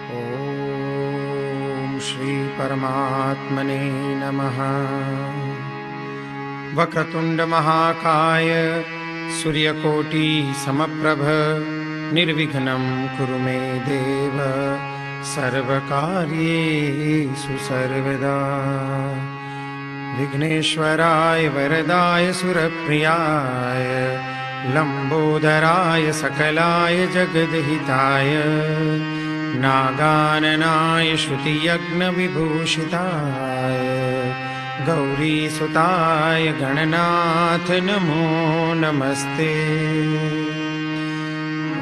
ओम श्री परमात्मने नमः। वक्रतुंड महाकाय सूर्यकोटि समप्रभ निर्विघ्नं कुरु मे देव सर्वकार्येषु सर्वदा। विघ्नेश्वराय वरदाय सुरप्रियाय लंबोदराय सकलाय जगद्हिताय नागाननाय श्रुतियज्ञविभूषिताय गौरीसुताय गणनाथ नमो नमस्ते।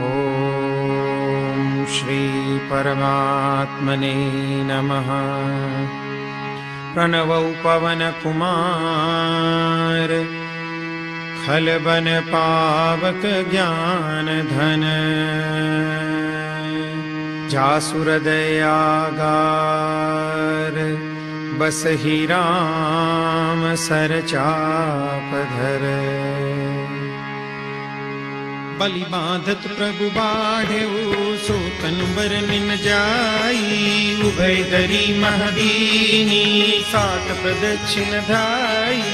ओम श्री परमात्मने नमः। प्रणवौ पवन कुमार खलबन पावक ज्ञान धन जासुर दयागार बसहि राम सर चाप धर। बलि बांधत प्रभु बाढ़ेऊ सोतन बर निन जाई उभय दरी महदीनी सात प्रदक्षिण धाई।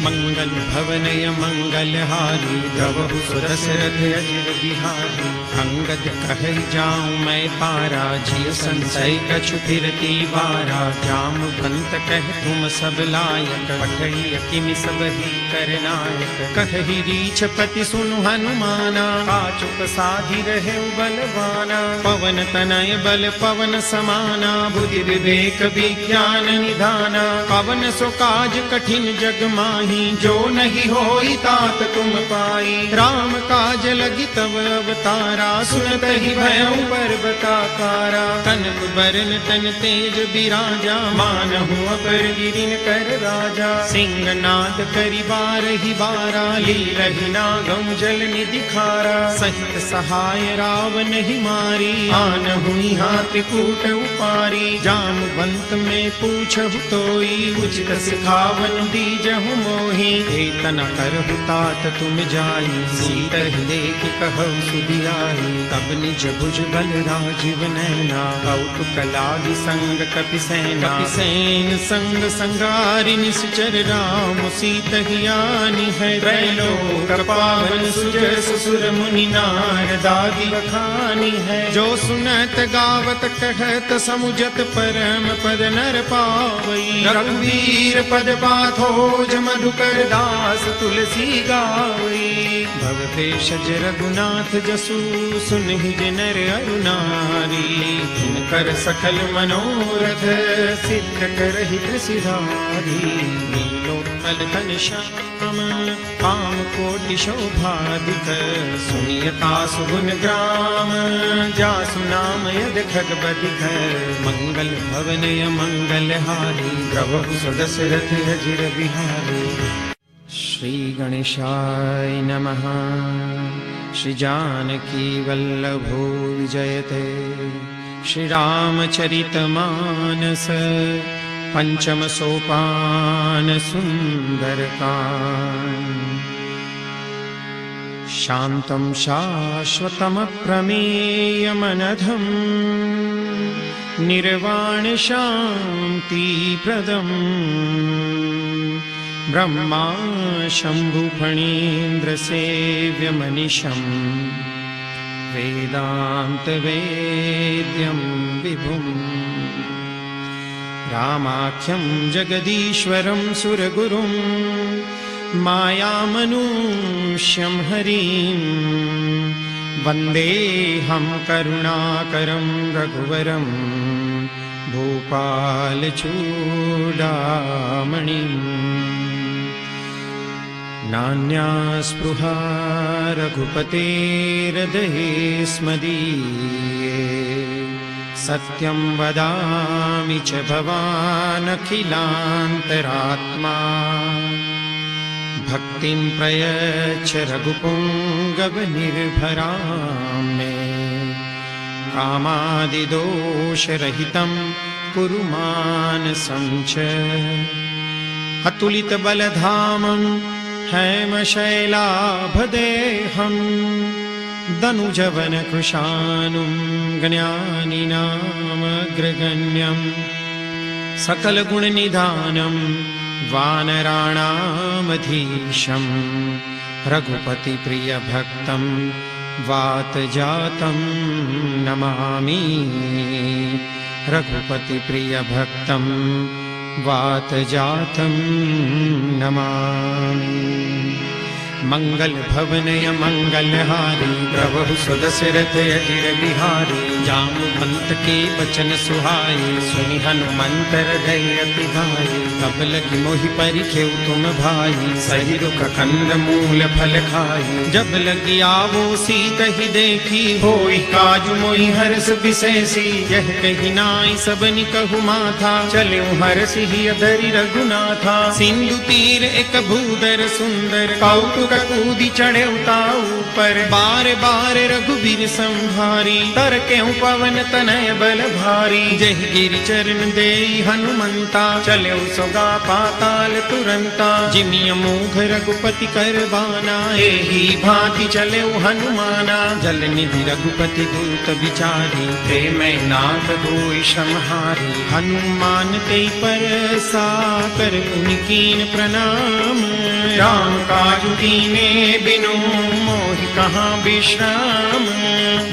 मंगल भवनय मंगल हारी गवहु सुदशरथ अजिर बिहारी। अंगद कहे जाऊं मैं पारा जिय संशय कछु फिरती बारा। जामवंत कह तुम सब लायक पठई किमि सब ही करनायक। कहि रीछपति सुनु हनुमाना काचुक साधि रहे बलवाना। पवन तनय बल पवन समाना बुद्धि विवेक विज्ञान निधाना। पवन सो काज कठिन जग माही जो नहीं होई तात तुम पाई। राम काज लगी तव अवतारा सुनत ही भयउ पर्वताकारा। कनक बरन तन तेज बिराजा मानहु अपर गिरिन कर राजा। सिंहनाद करि बारहि बारा लीलहि नागम जल निधि खारा। सहित सहाय रावण ही मारी आनहु हाथ कूट उपारी। जामवंत में पूछहु तोई उचित सिखावन दीजहु मोहि। एतना करहु तात तुम जाई सीतहि देख कहु सुधियाई। तब निज भुज बल राजीव नैना कौतुक लागी संग कपिसेना। कपिसेन संग संगारि निश्चर राम सीतहि आनी है। त्रैलोक पावन सुजस सुर मुनि नारदादि बखानी है। जो सुनत गावत कहत समुझत परम पद नर पावई। रघुवीर पद पाथोज मधुकर दास तुलसी गावई। भव भेषज रघुनाथ जसु सुनहि जे नर अरु नारी। जिनकर सकल मनोरथ सिद्ध करहि त्रिसिधारी। नीलोत्पल तन श्याम काम कोटि शोभाधिक। सुनियता सुगुन ग्राम जासु नाम यद खगबधिक। मंगल भवनय मंगल हारी गवहु सुदशरथ अजिर बिहारी। श्री गणेशाय नमः। श्री जानकी वल्लभो विजयते। श्री रामचरित मानस पंचम सोपान सुंदरकांड। शांतं शाश्वतमप्रमेयमनघं निर्वाण शांति प्रदम्। ब्रह्मा शंभु फणीन्द्र सेव्य मनीषं वेदांत वेद्यं विभुम्। रामाख्यं जगदीश्वरं सुरगुरुं मायामनुष्यं हरिं। वन्देऽहं करुणाकरं रघुवरं भूपालचूडामणिम्। नान्या स्पृहा रघुपतेर्हृदये स्मदीये। सत्यं वदामि च भवानखिलान्तरात्मा। भक्तिं प्रयच्छ रघुपुङ्गवनिर्भरां मे। कामादिदोषरहितं कुरु मानसं च। अतुलितबलधामं हेमशैलाभदेहं दनुजवन कृशानुं ज्ञानिनामग्रगण्यं सकलगुणनिधानं वानराणामधीशं रघुपतिप्रियभक्तं वातजातं नमामि। रघुपतिप्रियभक्तं वातजातं नमामि। मंगलभवनय मंगलहारी प्रभु सुदशरथ अजिर बिहारी। जामवंत के बचन सुहाए सुनि हनुमंत हृदय अति भाई। तब लगी मोहि परिखेउ तुम भाई सही रुख कंद मूल फल खाई। जब लगी आवो सीत ही देखी होई काजु मोहि हर्ष विशेषी। यह कही नाई सबनि कहु माथा चले हर्ष ही अधरि रघुनाथा। सिंधु तीर एक भूधर सुंदर कौतुक कूदी चढ़े उताऊ पर। बार बार रघुबीर संभारी तर केहू पवन तनय बल भारी। जय गिरि चरण देई हनुमंता चले सोगा पाताल तुरंता। जिमिय मोघ रघुपति कर बाना एही भांति चले हनुमाना। जल निधि रघुपति दूत विचारी प्रेम नाथ होई समहारी। हनुमान ते पर साकर पुनिकीन प्रणाम। राम काजु कीने बिनु मोहि कहाँ विश्राम।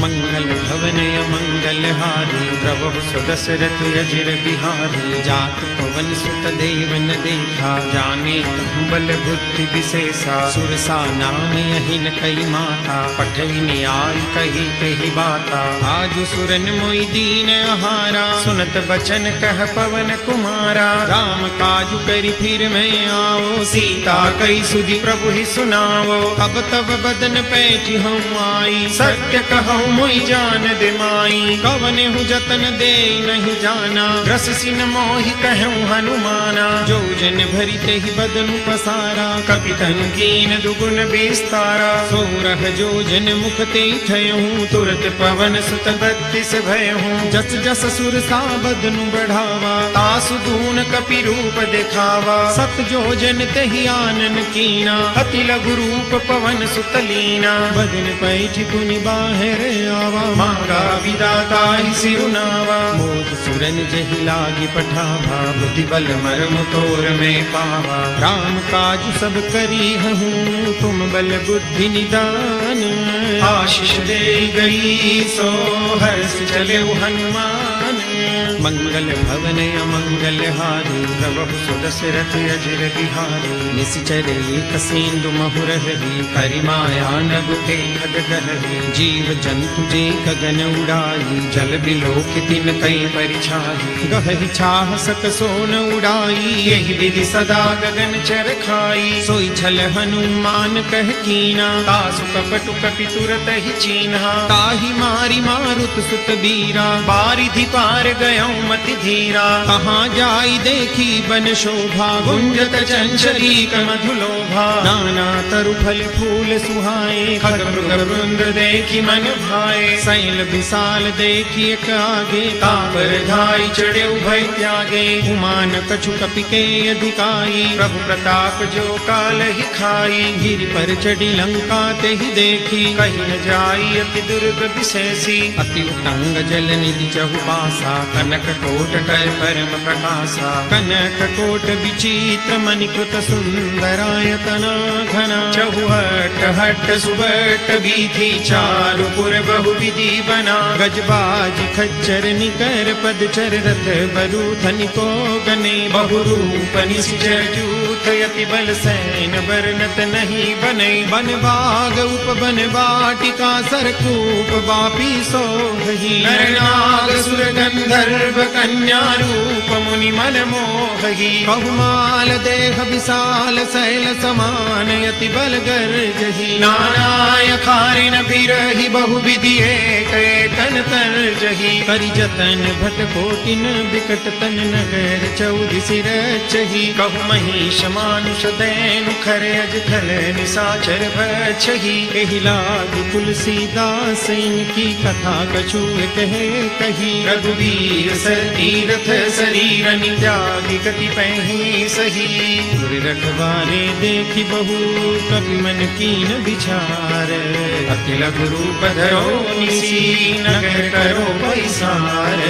मंगल भवनय मंगलहारी प्रभु सुदशरथ अजिर बिहारी। जात पवन सुत देवन देखा जाने बल बुद्धि विशेषा। सुरसा नाम यही न कई माता पठई न्याय कही कही बाता। आजु सुरन मोहि दीन आहारा सुनत बचन कह पवन कुमारा। राम काजु करि फिर मैं आओ सीता कई सुधि प्रभु ही सुनावो। अब तब बदन पैठ हूँ आई सत्य कहूँ मोहि जान दे माई। कवन हूँ जतन दे नहीं जाना रस सिन मोहि कहूँ हनुमाना। जो जन भरी ते ही बदन पसारा कपितन कीन दुगुन विस्तारा। सोरह जो जन मुख ते ठयहूँ तुरत पवन सुत बत्तीस भयहूँ। जस जस सुर सा बदनु बढ़ावा तासु दून कपि रूप दिखावा। सत जो जन ते ही आनन कीना अति लघु रूप पवन सुतलीना। बदन पैठ पुनि बाहर आवा मांगा विदाता ही सिरुनावा। मोद सुरन जहि लागी पठावा बुद्धि बल मर्म तोर में पावा। राम काजु सब करी हूँ तुम बल बुद्धि निदान। आशीष दे गई सो हर्ष चले हनुमान। मंगल भवनय मंगलहारी प्रभु सुदशरथ अजिर बिहारी। निश्चर एक सेंदु महुरहरी करिमाया नगुके खगगहरी। जीव जंतु जे गगन उड़ाई जल बिलोक तिन कई परिछाई। गहहि छाह सक सोन उड़ाई यही विधि सदा गगन चर खाई। सोई छल हनुमान कह कीना तासु कपटु कपि तुरत ही चीन्हा। ताहि मारी मारुत सुत बीरा बारिधि पार गयौ मति धीरा। कहाँ जाई देखी बन शोभा गुंजत चंचरीक मधुलोभा। नाना तरु फल फूल सुहाए खग मृग वृंद देखी मन भाए। शैल विशाल देखी एक आगे तापर धाई चढ़े उभय त्यागे। उमान कछु कपि के अधिकाई प्रभु प्रताप जो काल ही खाई। गिरि पर चढ़ी लंका ते ही देखी कहीं न जाई अति दुर्ग विशेषी। अति उतंग जल निधि चहुबासा कनक कोट कर परम प्रकाशा। कनक कोट विचित्र मणिकृत सुंदरायतना घना। चहुहट हट सुबट बीथी चारु पुर बहु विधि बना। गजबाज खच्चर निकर पदचर रथ बरु धनिको गने। बहु रूप निश्चर जूथ यति बल सैन वर्णत नहीं बने। बन बाग उप बन वाटिका सरकूप बापी सोहि। नर नाग सुर गंधर्व कन्या रूप मुनि मन मोहि। बहुमाल देह विशाल शैल समान यति बल गर्जहि। नानाय खारिन बिरहि बहु विधि एक तन तरजहि। करि जतन भट कोटिन बिकट तन नगर चौदि सिर चहि। कहु महिष मानुष दैनु खर अज खल निसाचर भक्षहि। एहि लागी तुलसीदास इनकी कथा कछु कहे कही। रघुवीर सर तीरथ शरीर रनि त्यागी गति पहि सही। गुर रखवारे देखी बहु कपि मन कीन विचार। अति लघु रूप धरो निसी नगर करो पैसार।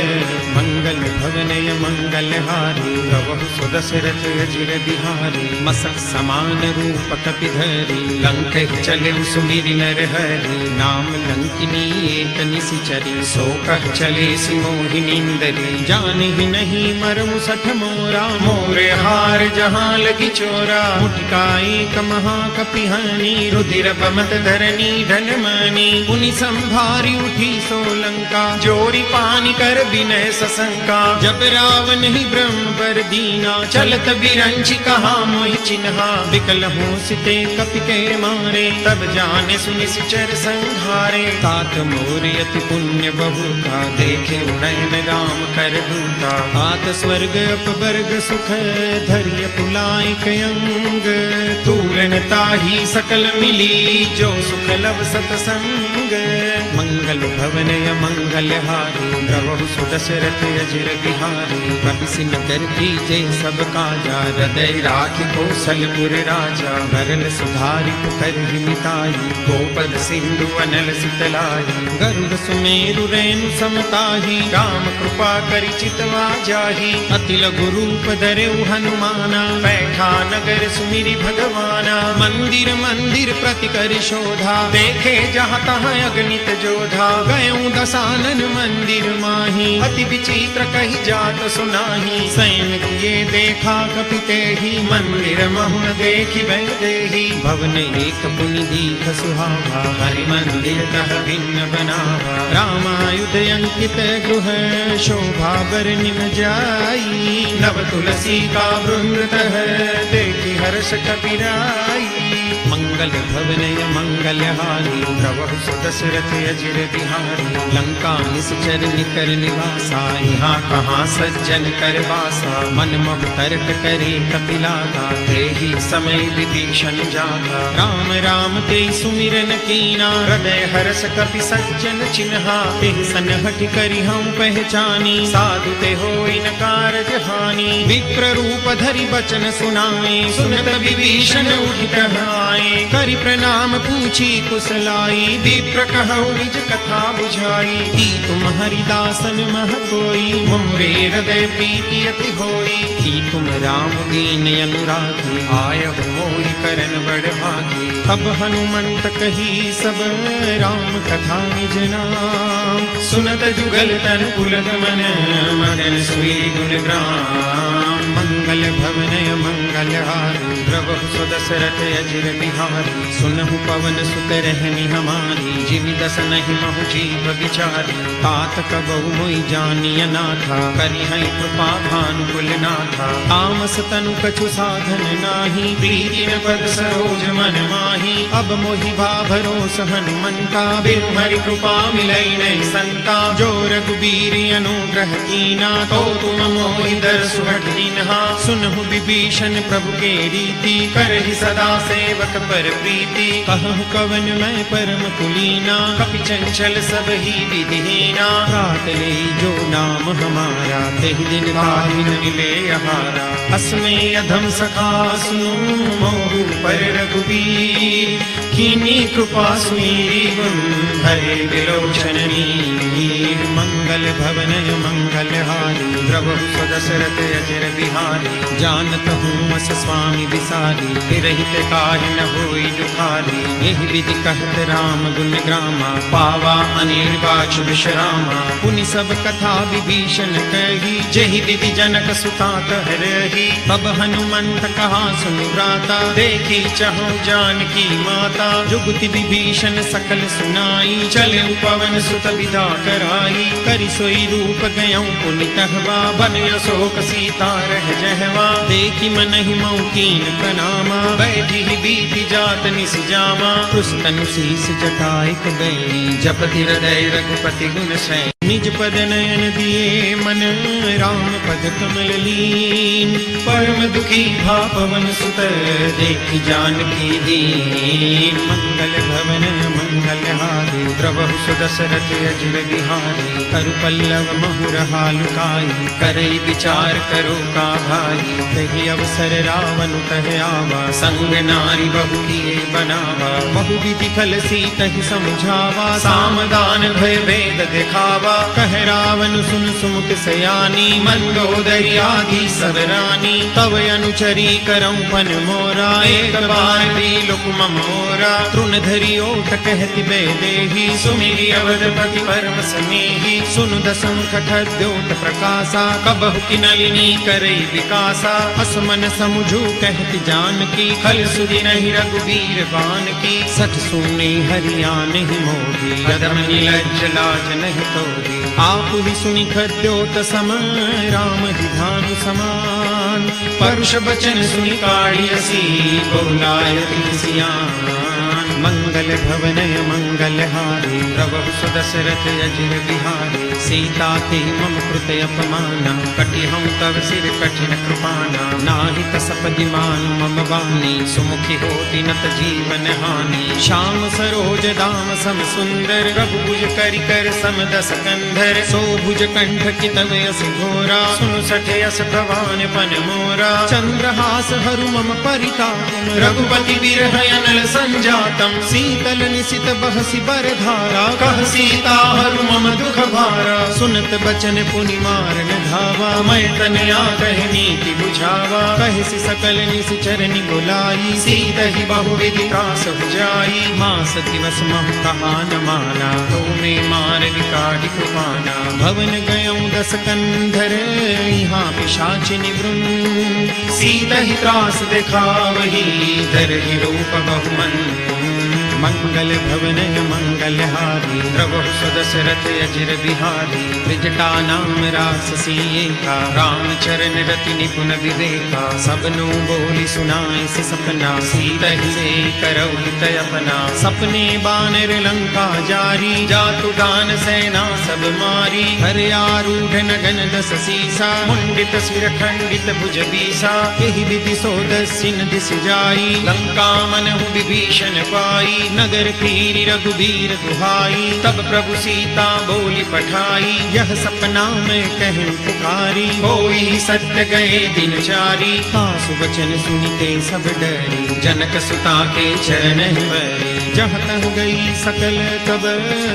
मंगल भवनय मंगल हारी प्रभु सुदशरथ अजिर बिहारी। मसक समान रूप कपि धरी लंक चले सुमिरि नर हरि। नाम लंकिनी एक निशिचरी सो कह चले सिमोहिनींदरी। जाने ही नहीं मरमु सठ मोरा मोरे हार जहाँ लगी चोरा। मुठका एक महाकपिहानी रुधिर बमत धरनी धन मानी। पुनि संभारी उठी सोलंका जोरी पानी कर विनय सशंका। जब रावण ही ब्रह्म पर दीना चलत बिरंची कहा मोहि चिन्हा। विकल हो सिते कपि के मारे तब जाने सुनि सिचर संहारे। तात मोर अति पुण्य बहुता देखे नयन राम कर दूता। हाथ स्वर्ग अपवर्ग सुख धैर्य पुलायक अंग। तूलन ताही सकल मिली जो सुख लव सतसंग। मंगल भवनय मंगल हारी प्रभु सुदशरथ अजिर बिहारी। कपि नगर कीजे सब काजा हृदय राखि कौशलपुर राजा। भरल सुधारि पुकर मिताई गोपद सिंधु अनल सितलाई। गरुड़ सुमेरु रेणु समताही राम कृपा करि चितवा जाही। अति लघु रूप धरेउ हनुमाना बैठा नगर सुमिरि भगवाना। मंदिर मंदिर प्रति करि शोधा देखे जहाँ तहाँ अगणित जोधा। गयऊँ दसानन मंदिर माही अति विचित्र कही जात सुनाही। सैन किए देखा कपि तेहि मंदिर महु न देखि वैदेही। भवन एक पुनि दीख सुहावा हरि मंदिर तह भिन्न बनावा। रामायुध अंकित गृह शोभा बर निम जाई। नव तुलसी का वृंद तह देखि हर्ष कपिराई। मंगल भवनय मंगल हारी प्रभु सुदशरथ अजिर बिहारी। लंका निश्चर निकर निवासा यहाँ कहाँ सज्जन कर वासा। मन मह तर्क करे कपिलागा तेहि समय विभीषण जागा। राम राम ते सुमिरन कीना हृदय हर्ष कपि सज्जन चिन्हा। तेहि सनहठ करि हम पहचानी साधु ते होई न कारज हानि। विप्र रूप धरि बचन सुनाए सुनत विभीषण उठि आए। करि प्रणाम पूछी कुशलाई विप्र कहु निज कथा बुझाई। की तुम हरिदासन मह कोई मोरे हृदय प्रीति अति होई। की तुम राम दीन अनुरागी आयब मोहि करन बड़ भागी। अब हनुमंत कही सब राम कथा निज नाम। सुनत जुगल तन पुलक मन मगन सुई गुण ग्राम। मंगल भवनय मंगल हारी प्रभु सुदशरथ अजिर बिहारी। सुनहु पवन सुत रहनी हमारी जिमि दस नहीं महु जीव बिचारी। तात कबहु मोहि जानिय नाथा करि है कृपा भानुकुल नाथा। तामस तनु कछु साधन नाही प्रीति न पद सरोज मन माही। अब मोहि भरोस हनुमंता बिनु हरि कृपा मिलई नहीं संता। जो रघुबीर अनुग्रह कीना तो तुम मोहि दरसु हठ दीन्हा। सुनहु विभीषण प्रभु के रीति करहि सदा सेवक पर प्रीति। कहु कवन मैं परम कुलीना कपि चंचल सब ही विधिहीना। रात ले जो नाम हमारा तेहि दिन ताहि न मिले आहारा। अस्मे अधम सखा सुनो मोहु पर रघुबीर। कीनी कृपा सुमीरी गुण हरे विलोचन नीर। मंगल भवनय मंगल हारी प्रभु सुदशरथ अजिर बिहारी। जानत हूँ अस स्वामी विसारी विरहित काहि न होई दुखारी। यही विधि कहत राम गुण ग्रामा पावा अनिर्वाच विश्रामा। पुनि सब कथा विभीषण कही जेहि विधि जनक सुता कह रही। तब हनुमंत कहा सुन भ्राता देखी चहु जानकी माता। जुगति विभीषण सकल सुनाई चले पवन सुत विदा कराई। करि सोई रूप गयऊँ पुनि तहवा बन अशोक सीता रह जहवा। देखी मन ही मऊ कीन प्रणामा बैठी ही बीती जात निस जामा। पुस्तन शीस जटायक गैली जपति हृदय रघुपति गुण सै। निज पद नयन दिए मन राम पद पद कमल लीन, परम दुखी भा पवन सुत देखि जानकी दीन। मंगल भवन मंगलहारी द्रवहु सुदशरथ अजिर बिहारी, करु पल्लव महुरहा लुकाई, करई विचार करो का भाई। तहि अवसर रावण तह आवा, संग नारी बहु किए बनावा। बहु विधि फल सीतहि समझावा, सामदान भय भेद दिखावा। कह रावण सुन सुमुख सयानी, मंदोदरी आदि सब रानी। तव अनुचरी करऊं पन मोरा, एक बार भी लुक ममोरा। तृण धरी ओट कहति बेदेही, सुमिरि अवधपति परम स्नेही। सुनु दसंख द्योत प्रकाशा, कबहु की नलिनी करई विकासा। असमन समुझू कहति जानकी, खल सुधि नहीं रघुबीर बान की। सठ सुने हरियाण ही मोही, अधम नीलज्ज लाज नहीं तोही। आप ही सुनि खद्योत सम, राम ही धानु समान। परुष बचन सुनि काढ़ियसी, बोलायति सियान। मंगल भवनय मंगलहारी, द्रवहु सुदशरथ अजिर बिहारी। सीता ते मम कृत अपमाना, कटि हम तव सिर कठिन कृपाना। नाहि तसपदि मानु मम वाणी, सुमुखी होति नत जीवन हानि। श्याम सरोज दाम सम सुंदर, रघुभुज करि कर सम दस कंधर। सो भुज कंठ की तव यस घोरा, सुनु सठे यस भवान पन मोरा। चंद्रहास हरु मम परिताप, रघुपति बिरह अनल संजातम। शीतल निशित बहसि बरधारा, कह सीता हरु मम दुख भारा। सुनत बचन पुनि मारन धावा, मैं तनया कह नीति बुझावा। कहसि सकल निश्चर निगुलाई, सीतहि बहु विधि त्रास बुझाई। मास दिवस महु कहा न माना, तो में मार विकाढ़ि कृपाना। भवन गयऊं दस कंधर, यहाँ पिशाचिनि वृंद। सीतहि त्रास दिखावही, धरहि रूप बहुमंद। मंगल भवनय मंगलहारी, द्रवहु सुदशरथ अजिर बिहारी। त्रिजटा नाम राससी एका, रामचरण रति निपुण विवेका। सबनु बोली सुनाए से सपना, सीतहि से करऊ हित अपना। सपने बानर लंका जारी, जातु दान सेना सब मारी। हर आरूढ़ नगन दस सीसा, मुंडित सिर खंडित भुज बीसा। एहि विधि सोदस्यन दिस जाई, लंका मनहु विभीषण पाई। नगर फिरी रघुबीर दुहाई, तब प्रभु सीता बोली पठाई। यह सपना में कहूं पुकारी, होई सत्य गए दिन चारी। सासु वचन सुनिते सब डरी, जनक सुता के चरण बरी। जहाँ तह गई सकल तब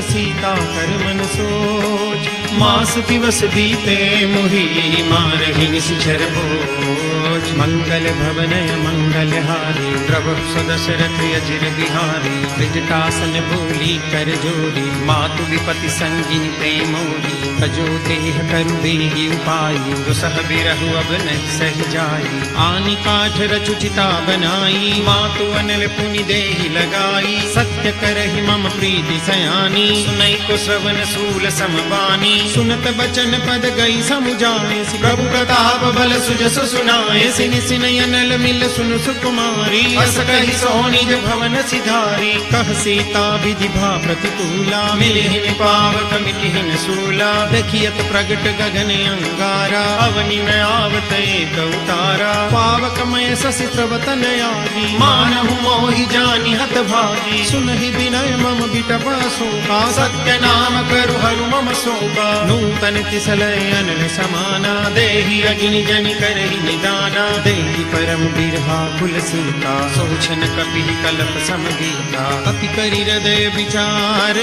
सीता कर मन सोच। मास दिवस बीते मुहि, मारहि निश्चर बोझ। मंगल भवनय मंगलहारी, द्रवहु सुदशरथ अजिर बिहारी। त्रिजटासन बोली कर जोरी, मातु विपति संगिनी ते मोरी। तजो देह करु बेगी उपाई, दुसह बिरहु अब नहीं सह जाई। आनि काठ रचु चिता बनाई, मातु अनल पुनि देहि लगाई। सत्य करहि मम प्रीति सयानी, सुनई को श्रवण सूल समबानी। सुनत बचन पद गई समुझाए, प्रभु प्रताप बल सुजसु सुनाए। सिनि सिनि अनल मिल सुनु सुकुमारी, अस कहि सोनिज भवन सिधारी। कह सीता विधि भा प्रतिकूला, मिलिहिन पावक मिटिहिन सूला। देखियत प्रगट गगन अंगारा, अवनि में आवत एक उतारा। पावक मय शशि प्रवतन आदि, मानहु मोहि जानि हत भागी। सुनहि विनय मम बिटपा शोका, सत्य नाम करु हरु मम शोका। नूतन तिसलय अनल समाना, देहि अग्नि जनि करहि निदाना। देहि परम बिरहा कुल सीता, सोचन कपि कलप समगीता। कपि करि हृदय विचार,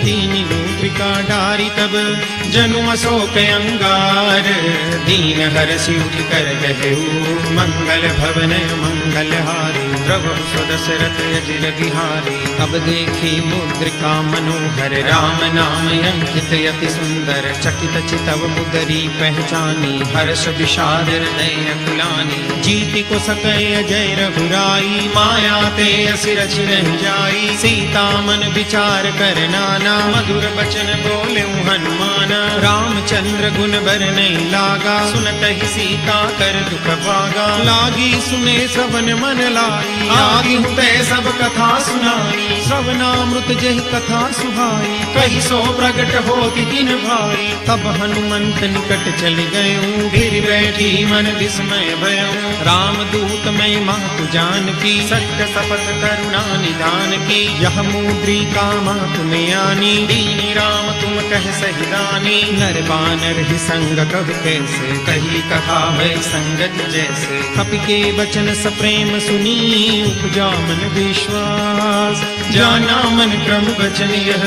दीनि लूत्रिका डारी। तब जनु अशोक अंगार, दीन हरषि उठ कर कहऊ। मंगल भवनय मंगलहारी, द्रवहु सुदशरथ अजिर बिहारी। अब देखी मुद्रिका मनोहर, राम नाम अंकित यति सुंदर। चकित चितव मुदरी पहचानी, हर्ष विषाद हृदय अकुलानी। जीति को सकय अजय रघुराई, माया ते असि रचि रहि जाई। सीता मन विचार कर नाना, मधुर बचन बोले हनुमाना। रामचंद्र गुण बर नहीं लागा, सुनत ही सीता कर दुख भागा। लागी सुने श्रवण मन लाई, आगी हुते सब कथा सुनाई। श्रवणामृत जहि कथा सुहाई, कही सो प्रगट होति दिन भाई। पुकारी। तब हनुमंत निकट चल गयूं, फिर बैठी मन विस्मय भयूं। राम दूत मैं मातु जानकी, सत्य शपथ करुणा निधान की। यह मुद्रिका मातु में आनी, दीनी राम तुम कह सही दानी। नर बानर ही संग कब कैसे, कही कथा भय संगत जैसे। कपि के वचन सप्रेम सुनी, उपजा मन विश्वास। जाना मन क्रम वचन यह,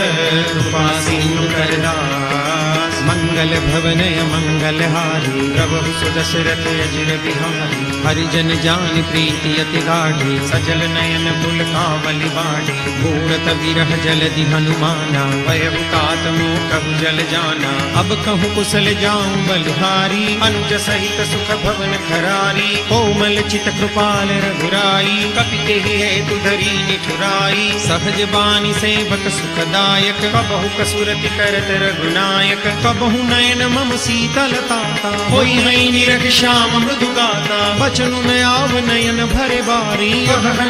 उपासीनु करदास। मंगल भवनय मंगल हारी, प्रभु सुदशरथ अजिर बिहारी। हरिजन जान प्रीति अति गाढ़ी, सजल नयन पुलकावली बाढ़ी। घूरत विरह जलधि हनुमाना, भयभुतात मोह कहु जल जाना। अब कहूँ कुशल जाऊं बलिहारी, अनुज सहित सुख भवन खरारी। कोमल चित कृपाल रघुराई, कपि हेतु धरी निठुराई। सहज बानी सेवक सुखदायक, कबहु कसुरति करत रघुनायक। कबहु नयन मम शीतलताता, होई है निरख श्याम मृदु गाता। बचनु में आव नयन भरे बारी,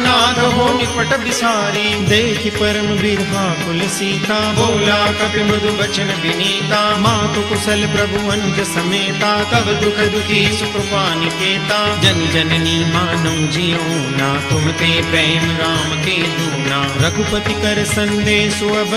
नाथ हो निपट बिसारी। देखि परम बिरहा कुल सीता, बोला कपि मृदु बचन विनीता। मातु कुशल प्रभु अनुज समेता, तब दुख दुखी सुकृपा निकेता। जन जननी मानौ जियो ना, तुम ते प्रेम राम के दूना। रघुपति कर संदेशु अब,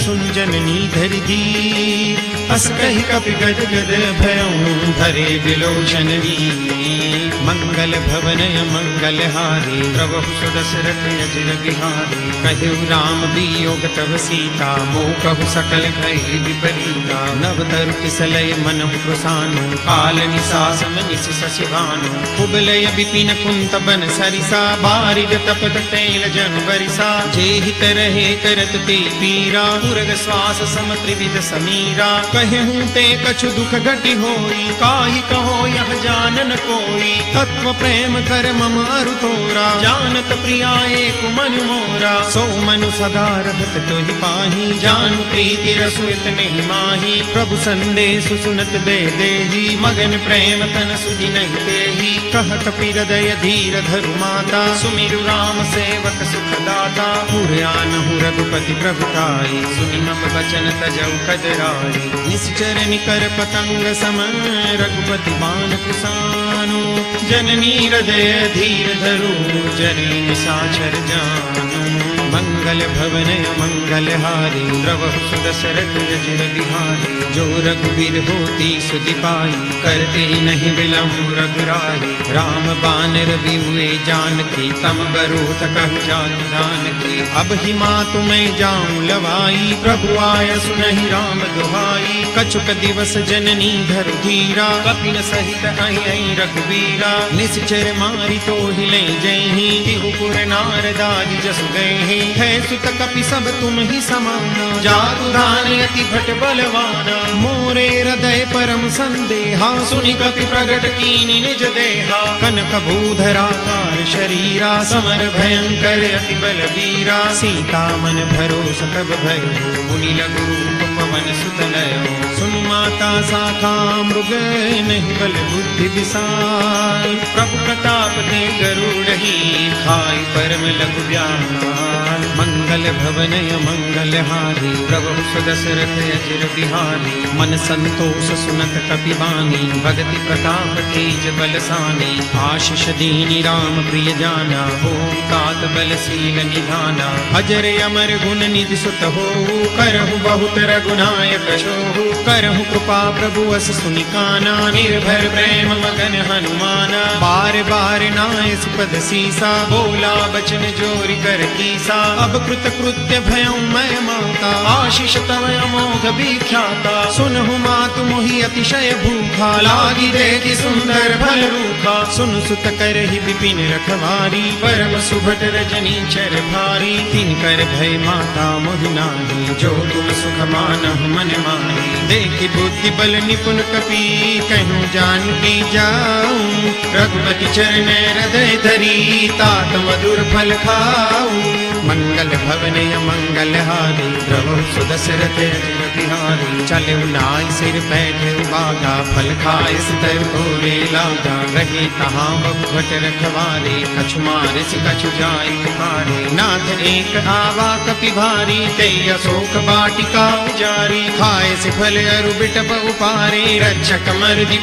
सुन जननी धरि धीर। अस कहि कपि गद गद भयऊं, धरे विलोचन वीर। मंगल भवनय मंगल हारी, प्रभु सुदशरथ अजिर बिहारी। कहु राम वियोग तब सीता, मोह कहु सकल भय विपरीता। नव तरु किसलय मनहु प्रसानु, काल निसासम निस शशिभानु। कुबलय विपिन कुंत बन सरिसा, बारिग तपत तैल जन बरिसा। जेहि तरहे करत ते पीरा, पुरग श्वास सम त्रिविध समीरा। कहूँ ते कछु दुख घटि होई, काहि कहो यह जानन कोई। तत्व प्रेम कर मम अरु तोरा, जानत प्रिया एक मन मोरा। सो मनु सदा रहत तोहि पाही, जानु प्रीति रसु इतने माही। प्रभु संदेश सुनत दे देही, मगन प्रेम तन सुधि नहीं देही। कहत हृदय धीर धरु माता, सुमिरु राम सेवक सुखदाता। पुरानहु रघुपति प्रभुताई, सुनि मम वचन तजौ कदराई। निश्चर निकर पतंग सम, रघुपति बाण कुसानु। जननी हृदय धीर धरु, जरी निशाचर जानु। मंगल भवनय मंगल हारी, प्रभु सुदशरथ अजिर बिहारी। जो रघुबीर होती सुधि पाई, करते नहीं विलम्ब रघुराई। राम बानर बिहुए जानकी, तम बरूथ कहु जातु जानकी। अब ही मातु मैं जाऊं लवाई, प्रभु आय सुनहि राम दुहाई। कछुक दिवस जननी धरु धीरा, कपिन सहित आई रघुबीरा। निश्चर मारी तो हिले जयहि, तिहुपुर नारदादि जसु गए। है सुत कपि सब तुम ही समाना, जातु दान अति भट बलवाना। मोरे हृदय परम संदेहा, सुनि कपि प्रगट कीनि निज देहा। कनक भूधराकार शरीरा, समर भयंकर अति बलवीरा। सीता मन भरोस तब भयो, मुनि लघु रूप पवन सुत लयो। सुनु माता साखा मृग, नहीं बल बुद्धि विशाल। प्रभु प्रताप ते गरुड़हि, खाई परम लघु व्याल। मंगल भवनय मंगल हारी, प्रभु सुदशरथ अजिर बिहारी। मन संतोष सुनत कपि बानी, भगति प्रताप तेज बलसानी। आशीष दीनी राम प्रिय जाना, होम तात बलशील निधाना। अजर अमर गुण निधि सुत हो, करहु बहुत रघुनायक छोहु। करहु कृपा प्रभु अस सुनिकाना, निर्भर प्रेम मगन हनुमाना। बार बार नाय सुपद सीसा, बोला बचन जोरि कर कीसा। अब कृत कृत्य भयं मैं माता, आशीष तव अमोघ विख्याता। सुनहु मातु मोहि अतिशय भूखा, लागी देखि सुंदर भल रूखा। सुन सुत करहि विपिन रखवारी, परम सुभट रजनी चर भारी। तिन कर भय माता मोहि नाही, जो तुम सुख मानहु मन माही। देखि बुद्धि बल निपुण कपि, कहूँ जानकी जाऊं। रघुपति चरण हृदय धरी, तात मधुर फल खाऊं। मंगल भवन मंगल हारी प्रभु सुदशरथ अजिर बिहारी चले नाई सिर बैठे बागा फल खाए सितर तोरे लागा रहे तहाँ बखट रखवारे कछु मारे से कछु जाय पुकारे नाथ एक आवा कपि भारी ते अशोक बाटिका उजारी खाए से फल अरु बिटप उपारे रक्षक मर्दि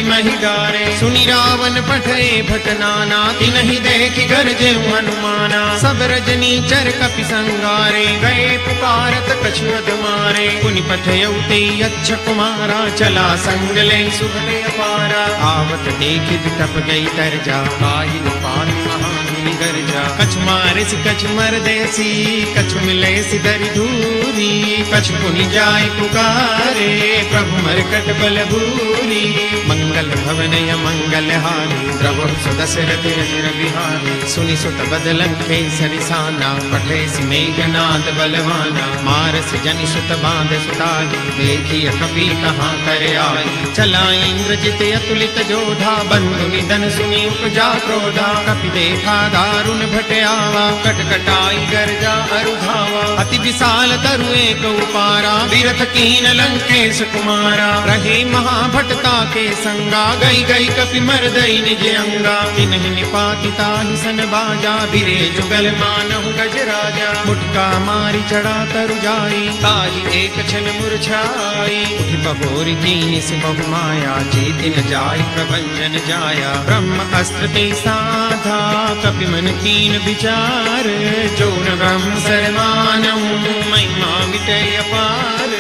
मही डारे सुनि रावण पठे भट नाना तिन्हि देखि गरजे हनुमाना सब रजनी चर कपि संगारे गए पुकारत कछु अध मारे पुनि पठयउ ते अच्छा कुमारा चला संग ले सुभले अपारा आवत देखि बिटप गई तरजा काहि पानी महामुनि गरजा कछु मारे से कछु मर देसी कछु मिले सी दरि धूरी कछु पुनि जाय पुकारे प्रभु मरकट बल भूरी मंगल भवन मंगल हारी प्रभु सुदशरथ अजिर बिहारी सुनि सुत बदलन केसरि साना पठे सि मेघनाद बलवाना मारस जनि सुत बांध सुताई देखी कपि कहाँ कर आई चला इंद्रजित अतुलित जोधा बंधु निधन सुनि उपजा क्रोधा कपि देखा दारुण भट आवा कटकटाई गर्जा अरुधावा अति विशाल तरु एक उपारा विरथ कीन लंकेश कुमारा रहे महाभटता के संगा गई गई कपि मरदई निज अंगा तिन्हि निपातिता ही सन बाजा बिरे जुगल मानहु गज राजा मुटका मारी चढ़ा तरु जाई ताई एक छन मुरझाई उठि बहोरी कीनि से बहु माया जेतिन जाय प्रभंजन जाया ब्रह्म अस्त्र ते साधा कपि मन कीन विचार जो न ब्रह्म सरमानहु महिमा मिटे अपार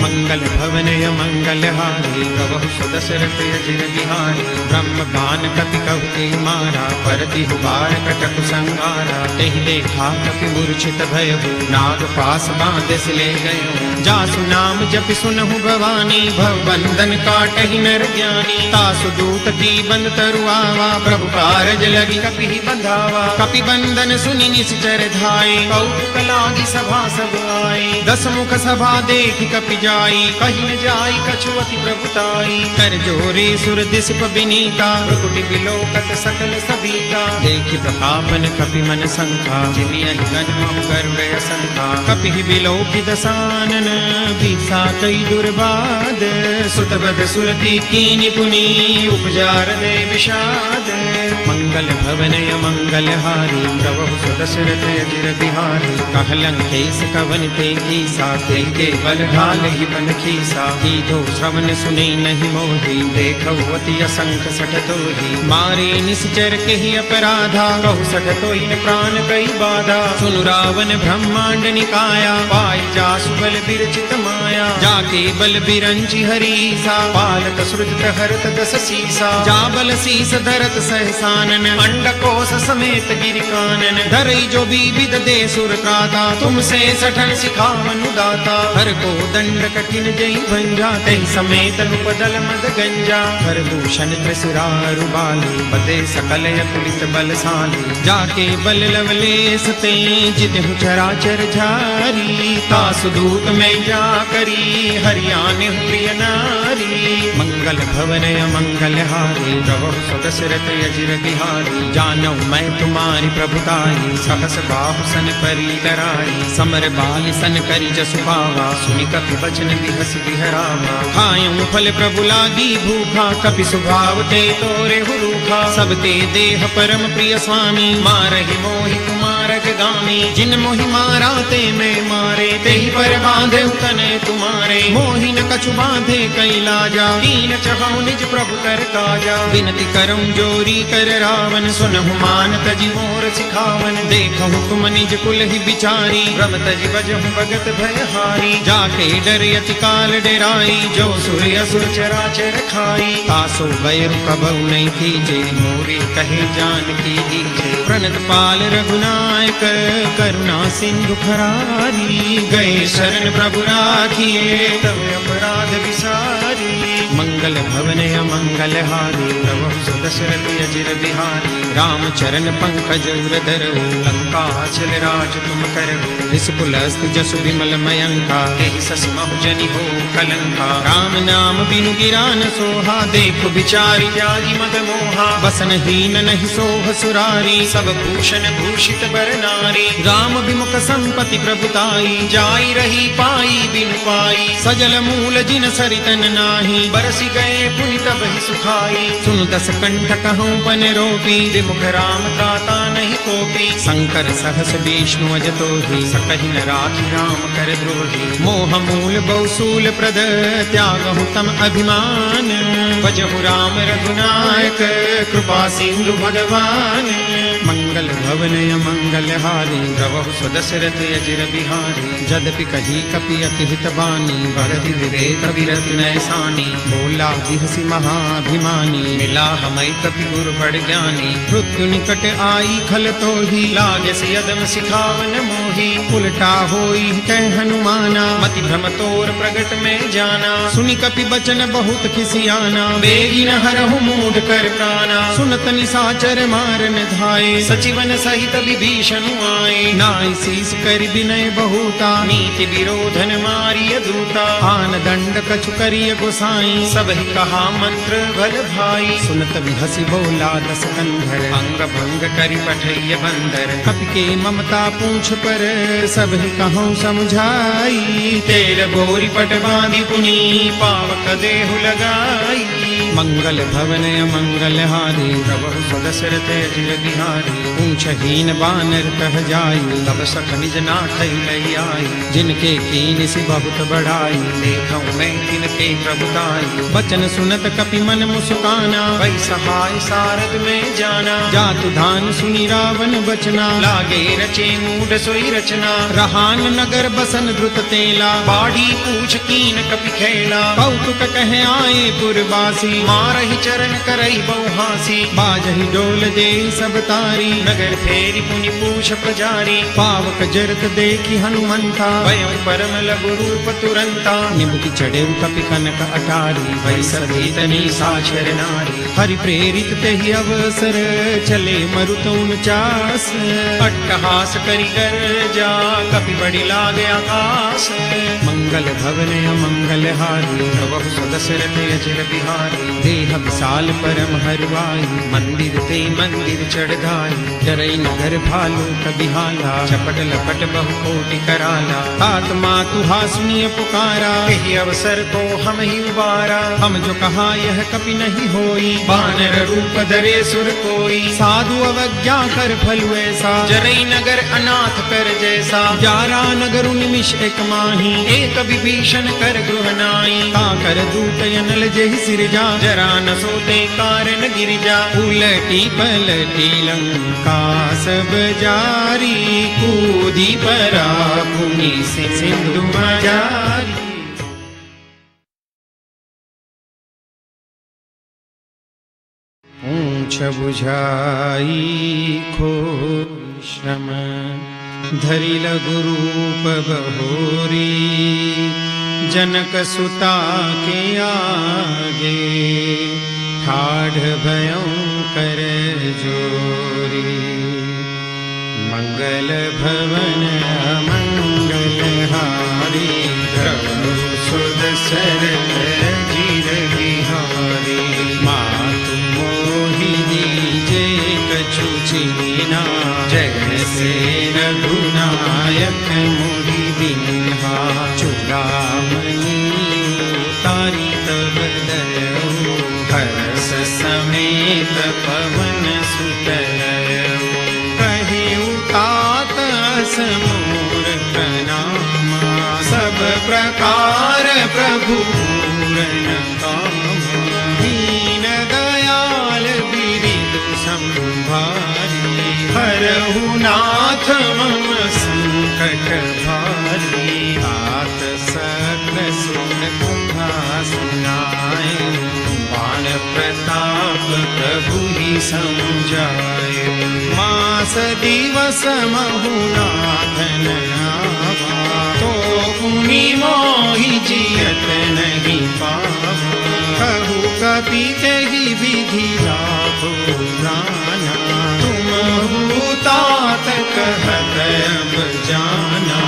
मंगल भवन मंगल हारी प्रभु सुदशरथ अजिर बिहारी ब्रह्म गान कपि कहु ते मारा परति हुबार कटक संगारा तेहि देखा कपि मूर्छित भयउ नाग पास बांधस ले गयो जासु नाम जपि सुनहु भवानी भव बंधन काटहि नर ज्ञानी तासु दूत की बंद तरु आवा प्रभु कारज लगी कपि बंधावा कपि बंधन सुनि निश्चर धाये कौतुक लागी सभा सब आए दस मुख सभा देखि कपि जाई कहि न जाई कछु अति प्रभुताई कर जोरे सुर दिसप बिनीता प्रकुटि बिलोकत सकल सबीता देखि प्रतापन कपि मन संखा जिमियहि गजमहु गर्वय संखा कपि बिलोकि दसानन बीसा कई दुर्बाद सुतबद सुरति कीनि पुनि उपजार दे विषाद मंगल भवन मंगल हारी प्रभु सुदशरथ अजिर बिहारी कहलं केस कवन ते कीसा के बल ढाल ही बन खीसा कीधो श्रवण सुने नहीं मोही देखौ अति असंख सठ तोही मारे निश्चर के ही अपराधा कहु सठ तोहि प्राण कई बाधा सुनु रावण ब्रह्मांड निकाया पाई जासु बल बिरचित माया जाके बल बिरंचि हरीसा पालक सृजत हरत दस सीसा जा बल शीस धरत सहसानन अंडकोश समेत गिरि कानन धरई जो विविध दे सुर त्राता तुमसे सठन सिखावनु दाता हर को दंड कठिन जई भंजा तहि समेत नुपदल मद गंजा हर भूषण त्रिसुरारु बाली बदे सकल अतुलित बलशाली जाके बल लवलेस ते जितहु चराचर झारी तासु दूत में जा करी हरियाने प्रिय नारी मंगल भवन मंगल हारी प्रभु सुदशरथ अजिर बिहारी जानो मैं तुम्हारी प्रभुताई सहस बाहु सन परी लराई समर बाल सन करी जसु पावा सुनि कपि बचन बिहस बिहरावा खायूं फल प्रभु लागी भूखा कपि सुभाव ते तोरे हुरूखा सब ते देह परम प्रिय स्वामी मारहि मोहि कुमारक गामी जिन मोहि मारा ते मैं मारे तेहि पर बांधे तने तुम्हारे मोहि न कछु बांधे कई लाजा दीन चहु निज प्रभु कर काजा विनती करऊं जोरी कर रावण सुनहु मान तजि मोर सिखावन देखहु तुम निज कुल ही बिचारी भ्रम तजि बजहु भगत भयहारी जाके डर अति काल डराई जो सुर असुर चराचर खाई तासो बैरु कबहु नहीं कीजे मोरे कहे जान की दीजे प्रणत पाल रघुनायक करुणा सिंधु खरारी गए शरण प्रभु राखिए तब अपराध विसारी मंगल भवन मंगल हारी प्रभु सुदशरथ अजिर बिहारी राम चरण पंकज उर धरो चल राज तुम करो, इस पुलस्त जसु विमल मयंका, तेहि सस महु जनि हो कलंका। राम नाम बिनु गिरा न सोहा, देखो बिचारी जाई मद मोहा। बसन हीन नहीं सोह सुरारी, सब भूषण भूषित बर नारी। राम विमुख संपत्ति प्रभुताई, जाई रही पाई बिनु पाई। सजल मूल जिन सरितन नाही, बरसी गए पुनि तब ही सुखाई। सुन दस कंठ कहूँ पन रोपी, विमुख राम त्राता नहीं कोपी। शंकर सहस विष्णु अजतो ही, सकहि न राखी राम कर द्रोही। मोह मूल बहुसूल प्रद, त्यागहु तम अभिमान। भजहु राम रघुनायक, कृपा सिंधु भगवान। मंगल भवन मंगल हारी, द्रवहु सुदशरथ अजिर बिहारी। जदपि कही कपि अति हित बानी, भरति विवेक विरत नैसानी। बोला बिहसी महाभिमानी, मिला हमै कपि गुर बड़ ज्ञानी। मृत्यु निकट आई खल तोहि, लागे से यदम सिखावन मोहि। उलटा होई कह हनुमाना, मति भ्रम तोर प्रगट में जाना। सुनि कपि बचन बहुत खिसियाना, बेगी न हरहु मूढ़ कर प्राणा। सुनत निशाचर मारन धाये, सचिवन सहित विभीषण आए। नाई शीस कर विनय बहुता, नीति विरोधन मारिय दूता। आन दंड कछु करिय गोसाई, सब ही कहा मंत्र भल भाई। सुनत बिहसी बोला दस कंधर, अंग भंग करि पठैय बंदर। कपि के ममता पूछ पर, सब ही कहूँ समझाई। तेल गोरी पट बांधि पुनि, पावक देहु लगाई। मंगल भवन मंगल हारी, प्रभु सुदशरथ अजिर बिहारी। पूछ हीन बानर कह जाई, तब सख निज नाथ लई आई। जिनके कीन सी बहुत बढ़ाई, देखूं मैं तिनके प्रभुताई। बचन सुनत कपि मन मुस्काना, वै सहाय सारद में जाना। जातु धान सुनि रावण बचना, लागे रचे मूढ़ सोई रचना। रहान नगर बसन द्रुत तेला, बाढ़ी पूछ कीन कपि खेला। कौतुक कहे आए पुरवासी, मारहि चरण करई बहुहासी। बाजहि डोल दे सब तारी, नगर फेरी पुनि पूछ प्रजारी। पावक जरत देखी हनुमंता, भयं परम लघु रूप तुरंता। निमुखि चढ़े कपि कनक अटारी, भई सभी तनी साक्षर नारी। हरि प्रेरित तेहि अवसर, चले मरुत 49। अट्टहास करि गर्जा, कपि बड़ी लागे आकाश। मंगल भवन मंगल हारी, प्रभु सुदशरथ अजिर बिहारी। देह विशाल परम हरवाई, मंदिर ते मंदिर चढ़ गाई। डरई नगर भालू कबि हाला, चपट लपट बहु कोटि कराला। तात मातु हासुनिय पुकारा, यही अवसर को हम ही उबारा। हम जो कहा यह कपि नहीं होई, बानर रूप धरे सुर कोई। साधु अवज्ञा कर फलु ऐसा, जरई नगर अनाथ कर जैसा। 11 नगर निमिष एक माही, एक विभीषण कर गृह नाई। का कर दूत अनल जेहि सिरजा, जरा न सोते कारण गिरिजा। उलटी पलटी लंका सब जारी, कूदी परा पुनि सिंधु मजारी। पूछ बुझाई खोश्रम, धरि लघु रूप बहोरी। जनक सुता के आगे, ठाढ़ भयं कर जोरी। मंगल भवन मंगल हारी, प्रभु सुदशरथ अजिर बिहारी। मातु मोहि दीजे कछु चीना, जैसे रघुनायक मोहि दीन्हा। चूड़ामणि उतारी तब दयऊ, हर्ष समेत पवन सुत लयऊ। कहि उतात समूर प्रणामा, सब प्रकार प्रभु पूरन कामा। दीन दयाल बिरिदु संभारी, हरहु नाथ मम संकट भारी। तात सकल सुन कथा सुनाए, बाण प्रताप प्रभु ही समझाए। मास दिवस महु नाथन आवा, तो पुनि मोहि जियत नहीं पावा। कहु कपि तेहि विधि लाभो जाना, तुम तात कहत अब जाना,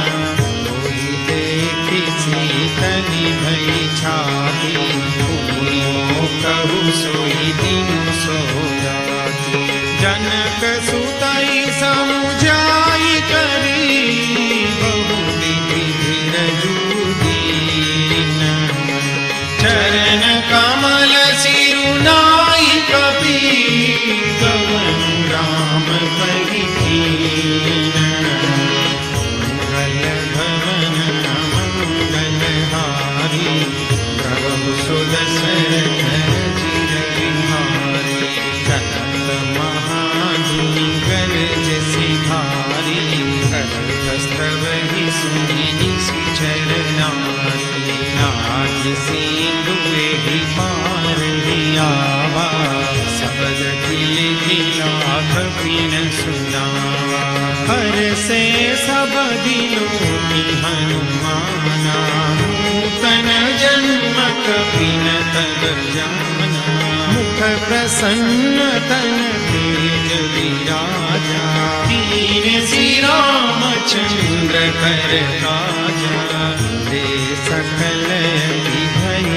कोई देखी सीतनि भई छाती, भूलियो कहु सोई दिन सो राती। जनक सुतई समुझाई करी, बहु विधि धीरजु दीन, चरण कमल सिरुनाई कपि, गवन राम कहि कीन। मंगल भवन मंगलहारी, प्रभु सुदशरथ चिर बिहारी। चलत महाधुनि गरज सिधारी, कंठस्तवहि सुनि निशिचर नारी। नाथ सिंधुहि पार हियावा, सबद खिल खिलाफ बिन सुनावा। हर से सब दिलों की हनुमाना, नूतन जन्म कपि न तब जाना। मुख प्रसन्न तन तेज विराजा, दीन श्री रामचंद्र कर काजा। दे सकल भई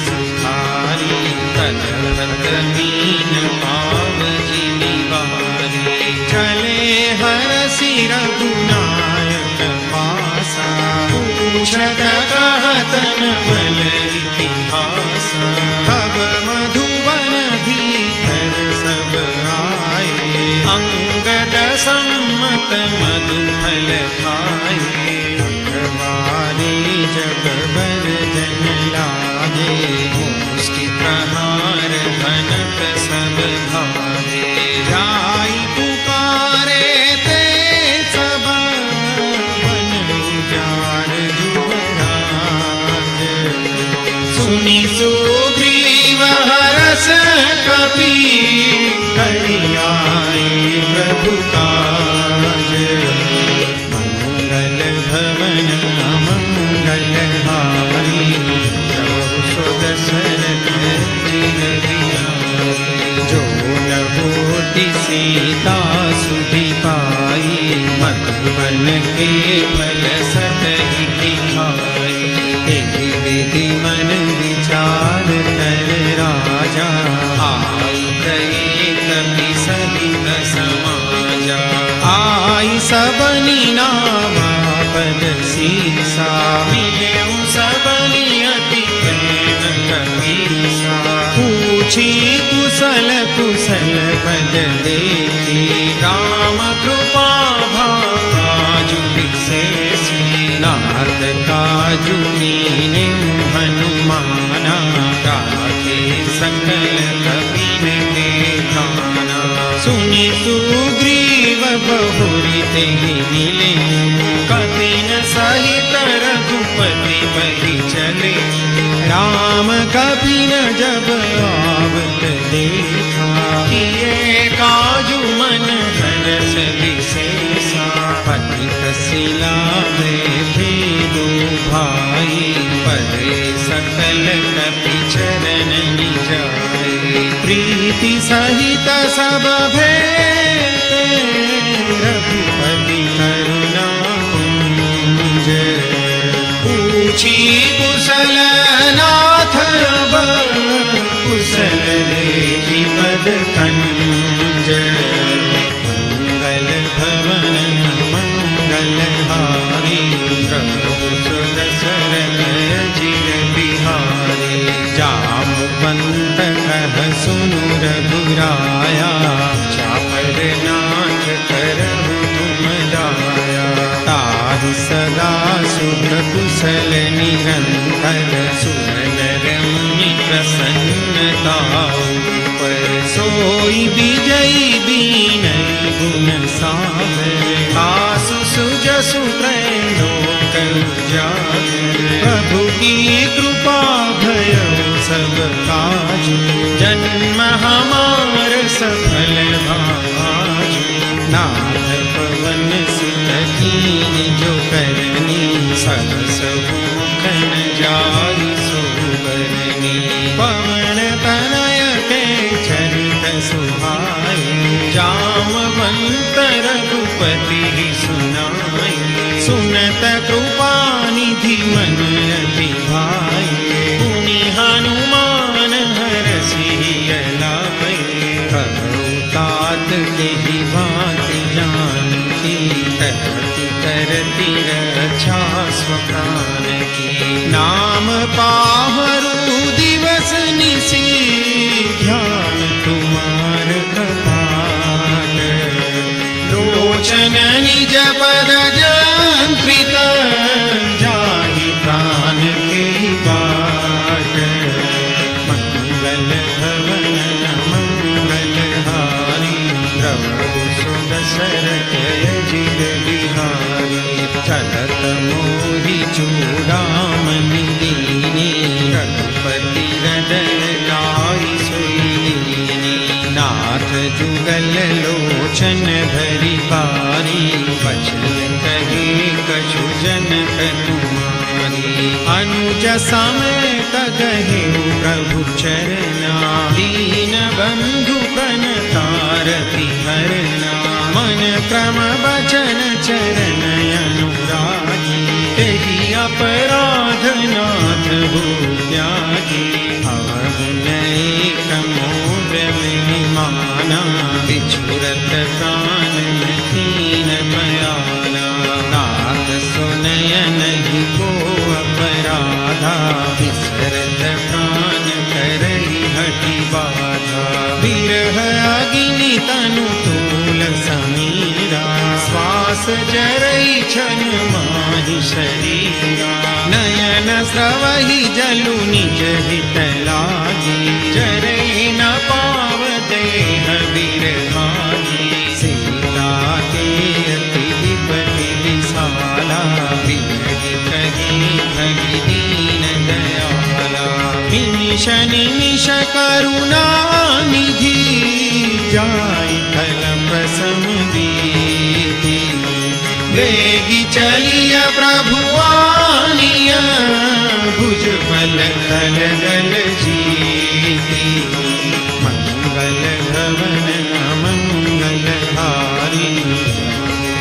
सुखारी, तलवत मीन पाव जिमिवारी। चले हरषि रघुनायक पासा, पूछत कहत न बल इतिहासा। तब मधुबन भीतर सब आए, अंगद सम्मत मधुफल खाए। अखबारी जब बर जन लागे, मुष्टि प्रहार घनक सब भावे। जाई पुकारे ते सब, बन उजाड़ जुबराज। सुनि सुग्रीव हरष कपि, करि आए प्रभु काज। मंगल भवन मंगलहारी, प्रभु सुदशरथ चिर बिहारी। जो न होति सीता सुधि पाई, मधुबन के फल सतहि दिखाई। एहि विधि मन विचार कर राजा, आई गए कपि सहित समाजा। आई सबनि नावा पद सीसा, मिलेउ सबनि अति प्रेम कपीसा। पूछी कुशल कुशल पद देखी, राम कृपा काजु विशेषी। नाथ काजु मीने हनुमाना, राखे सकल कपिन के खाना। सुनि सुग्रीव बहुरी तेहि मिले, कपिन सहित रघुपति बहि चले। राम कपिन जब आवत देखा, किए काजु मन हरष विशेषा। पतित शिला में भेदु भाई, परे सकल कपि चरण निजाए। प्रीति सहित सब भेटे, रघुपति करुणा कुंज। पूछी कुशल नाथ अब, कुशल देखि पद कंज। मंगल भवन मंगलहारी, प्रभु सुदशरथ चिर बिहारी। जामवंत कह सुनु रघुराया, चापर नाथ करहु तुम दाया। ताहि सदा शुभ कुशल निरंतर, सुनर मुनि प्रसन्नता पर। सोई विजयी बीनई गुण सागर, आसु सुजसु लोक उजागर। प्रभु की कृपा भयउ सब काजु, जन्म हमार सफल भाजु। नाथ पवन सुत कीन जो करनी, सहस मुखन जाई सुबरनी। पवन तनय के चरित सुहाए, जामवंत रघु मन अति भाए, पुनि हनुमान हरषि लाए। कहु तात तेहि भांति जानकी, करति करति रक्षा स्वप्राण की। नाम पाहरु दिवस निशि, ध्यान तुम्हार कपाट। लोचन निज पद जंत्रित, जाहि प्राण के बाट। मंगल भवन मंगलहारी, प्रभु सुदशरथ अजिर बिहारी। चलत मोहि चूड़ामणि दीनी, रघुपति हृदय लाइ सोई दीनी। नाथ जुगल लोचन भरि पारी, बचन कहे कछु जनक तुम्हारी। अनुज समेत गहे प्रभु चरना, दीन बंधु प्रणतारति हरना। मन क्रम बचन चरण अनुरागी, तेहि अपराध नाथ हो त्यागी। अवगु एक मोर महिमाना, बिछुरत प्राण दीन मयाना। नाथ सुनय नहीं को अपराधा, बिसरत प्राण करई हठि बाधा। विरह अग्नि तनु तूल समीरा, श्वास जरई छन माहि शरीरा। नयन स्रवहि जलु निज हित लागी, जरई न पाव देह बिरहागी। सीता के अति विपति विशाला, विरहि कही भगि दीन दयाला। निमिष निमिष करुणा निधि, जाय कलप समदीति। वेगी चलिय प्रभु आनिया, भुज बल तल गल जीति। मंगल भवन मंगलहारी,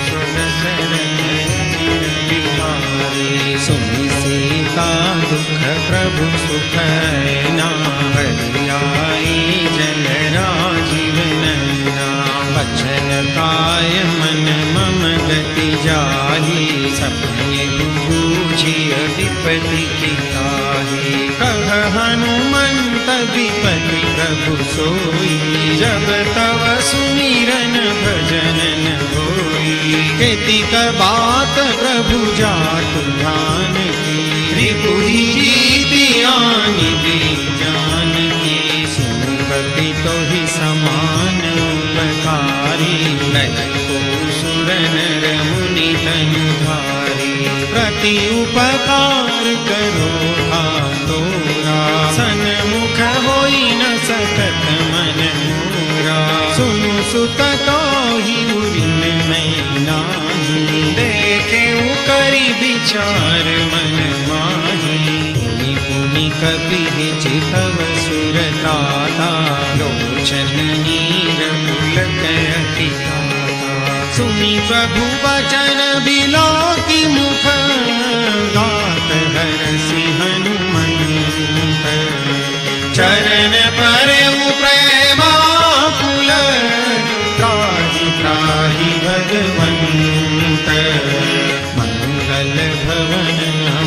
सुदशरथ अजिर बिहारी। सुनि सीता दुख प्रभु सुख ना, हरि आई जल राजीव नैना। बचन काय मन मम गति जाहि, सपने बूझिय विपति की ताहि। कह हनुमंत विपति प्रभु सोई, जब तव सुमिरन भजन न होई। केतिक बात प्रभु जातु ध्यान की, रिपुहि जीति आनि जानकी। सुनु कपि तोहि समान उपकारी, को सुर नर मुनि तनुधारी। प्रति उपकार करो तोरा, सन्मुख होई न सकत मन मोरा। सुनु सुत तोहि उरिन मैं नाही, देखे करि विचार मन माही। पुनि पुनि कपि चितव सुरताता, लोचन नीर पुलक अति ताता। सुनि प्रभु वचन बिलोकि मुख, गात हरषि हनुमंत। चरण परउ प्रेमाकुल, त्राहि त्राहि भगवंत। मंगल भवन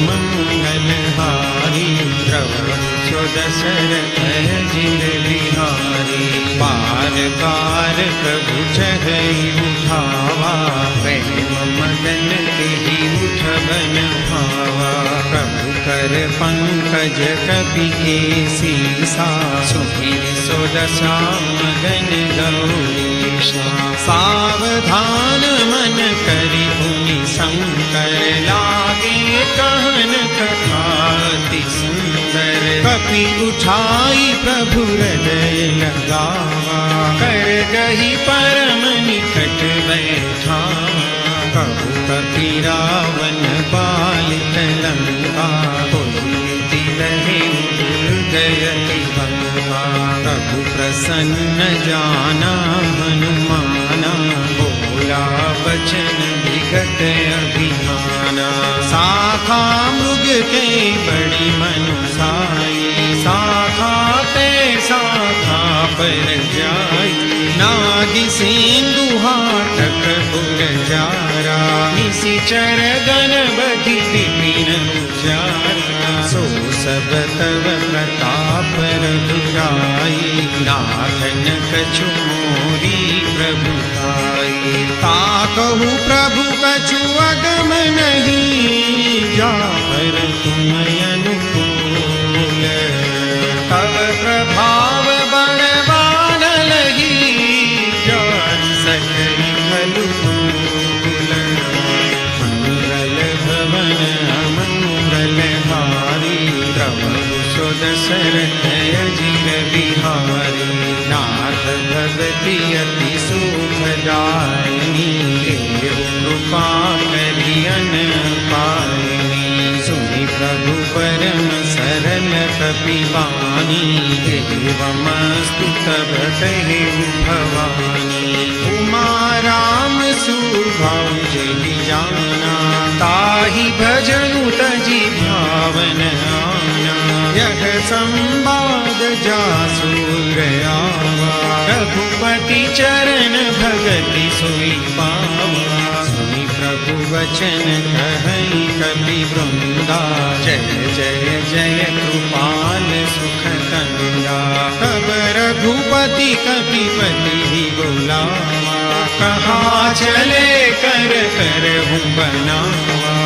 मंगलहारी, प्रभु सुदशरथ अजिर बिहारी। बार बार प्रभु चढ़ई उठावा, प्रेम मगन तेहि उठबन भावा। प्रभु कर पंकज कपि केसीसा, सुधीर सुदशा मगन गौरीशा। सावधान मन करि पुनि शंकर, लागे कहन कथा अति सुंदर। कपि उठाई प्रभु हृदय लगावा, कर गही परम निकट बैठावा। कहु कपि रावण पालित लंका, पुलकित रहे दुर्गति बंका। प्रभु प्रसन्न जाना हनुमाना, बोला बचन विगत अभिमाना। शाखा मृग के बड़ी मनुसाई, शाखा ते शाखा पर जाई, नागी सिंधु हाटक पुर जारा, निशिचर गणपति विपिन उचारा, सो सब तव प्रताप रघुराई, नाथन कछु मोरी प्रभुताई, ताकहु प्रभु कछु अगम नहीं, जा पर तुम अनुकूल, तव प्रभाव बड़वान लगी, जान सकई खलु मूल, मंगल भवन अमंगल हारी, प्रभु सो दशरथ अजिर बिहारी, नाथ भगति अति सुखदायिनी, कृपा करियन पायनी, सुनि प्रभु परम सरल कपिवानी, एवमस्तु तब कहे भवानी, उमा राम सुभाव जहि जाना, ताहि भजनु तजि भावन आना, यह संवाद जासु आवा, रघुपति चरण भगति सोई पावा, सुनि प्रभु वचन कहई कपि वृंदा, जय जय जय कृपाल सुख कंदा, तब रघुपति कपिपति बोलावा, कहाँ चले कर करहूँ बनावा,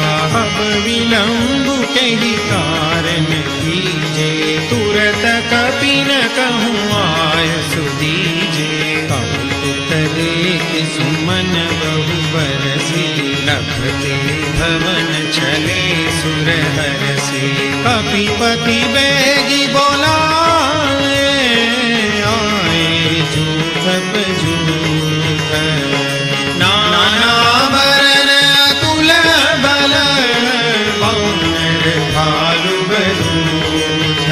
अब विलंब कही कारण कीजे, तुरत कपि न कहूँ आय सुदीजे, कौतुक देख सुमन बहु बरसी, नभते भवन चले सुर हरसी, कपिपति बेगी बोलाए, आए जूथ जूथ, नाना बरन अतुल बल, वानर भालु बरूथ,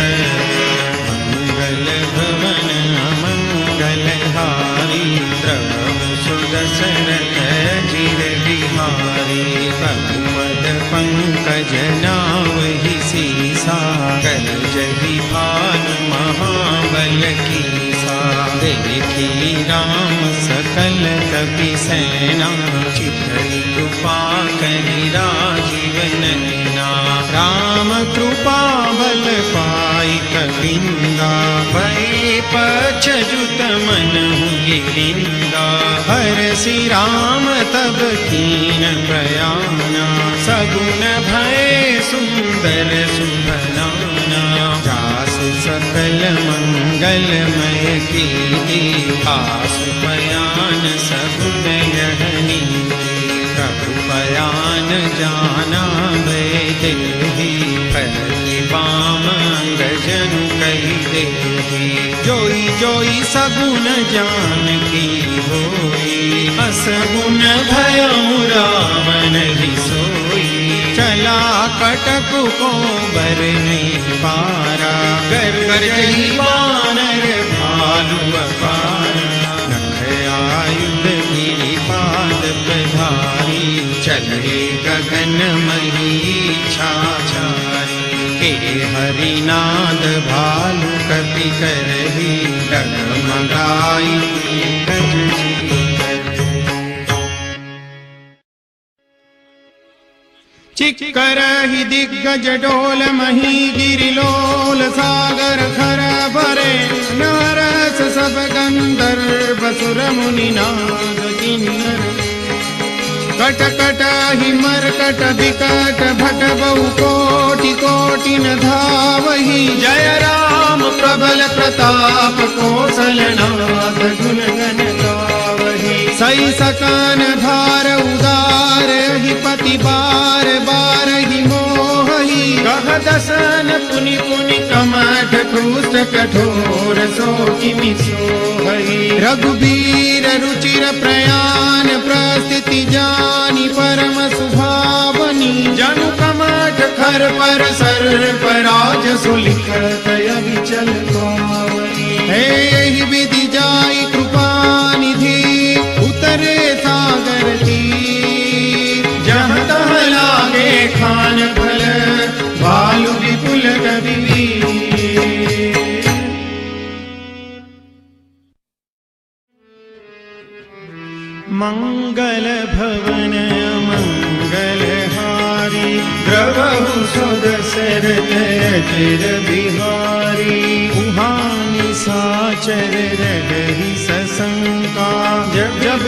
मंगल भवन अमंगल हारी, प्रभु सो दशरथ अजिर बिहारी, प्रभु पद पंकज नावहि सीसा, कर जहि भानु महाबल कीसा, देखी राम सकल कपि सेना, चितहि कृपा करि राजीव नैना, राम कृपा बल पाई कपिंदा, भय पछजुत मनहु गिरिंदा, हरसि राम तब कीन बयाना, सगुन भय सुंदर सुभनाना, जासु सकल मंगलमय कीर्ति, आसु बयान सगुन यहनी, प्रभु बयान जाना वैदेही, प्रति बाम अंगजनु कही देही, जोई जोई सगुन जान की होई, असगुन भयउ रावण ही सोई, चला कटक को बर नहीं पारा, कर जही वानर भालु अपारा, नख आयुध गिरि पाद प्रधारी, चले गगन मही छाछारी, के हरिनाद भालु कपि करही, डगमगाई चिक्करहि दिग्गज डोल मही गिरिलोल, सागर खर भरे नरस सब गंधर्व सुर मुनि नाग किन्नर, कट कट ही मरकट विकट भट बहु कोटि कोटि न धावहि, जय राम प्रबल प्रताप कौशलनाथ गुण गण गावहि, सई सकान धार उदार ही पति बार बार ही मोहि, कह दसन पुनि पुनि कमठ कुष्ठ कठोर सो किमि सोहि, रघुबीर रुचिर प्रयाण प्रस्थिति जानी परम सुभावनी, जनु कमठ खर पर सर्प राज सुलिखत अविचल पावनी, हे विधि जाई कृपा निधि उतरे सागर तीर, जहाँ तह लागे खान फल मंगल भवन मंगलहारी द्रवहु सुदशरथ अजिर बिहारी उहानि साचर रही सशंका जब जब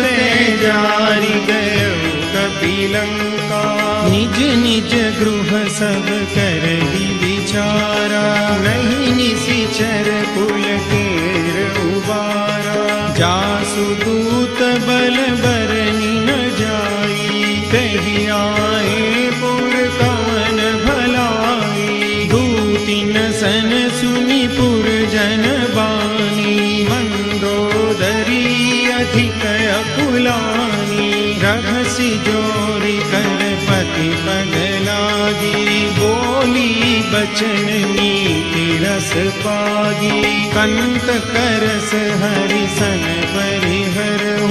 जारी गयो कपिलंका निज निज गृह सब करहि विचारा नहीं निशिचर कुल केर उबारा जासु दूत बल बरनि न जाई कहि आए पुर कवन भलाई दूतिन सन सुनि पुर जन बानी मंदोदरी अधिक अकुलानी रहसि जोरी कर पति पग लागी बोली बचन नीति रस पागी कंत करस हरि सन परिहरहु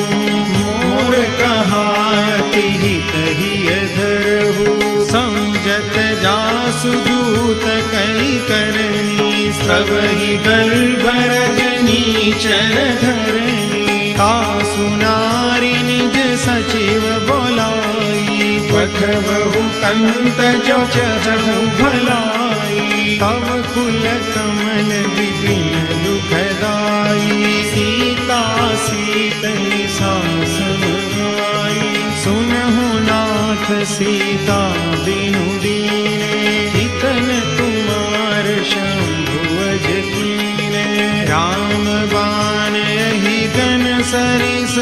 मोर कहायति हित हिय धरहु समझत जासु दूत कई करनी सबहि गल भरजनी चर धरनी तासु नारी निज सचिव बोलाई पठबहु कंत जो चहु भलाई तव कुल कमल विपिन दुखदाई सीता सीतनि सासम गाई सुनहु नाथ सीता बिनु दीने हितन कुमार शंभु अज कीने राम बाण यही गन सरिस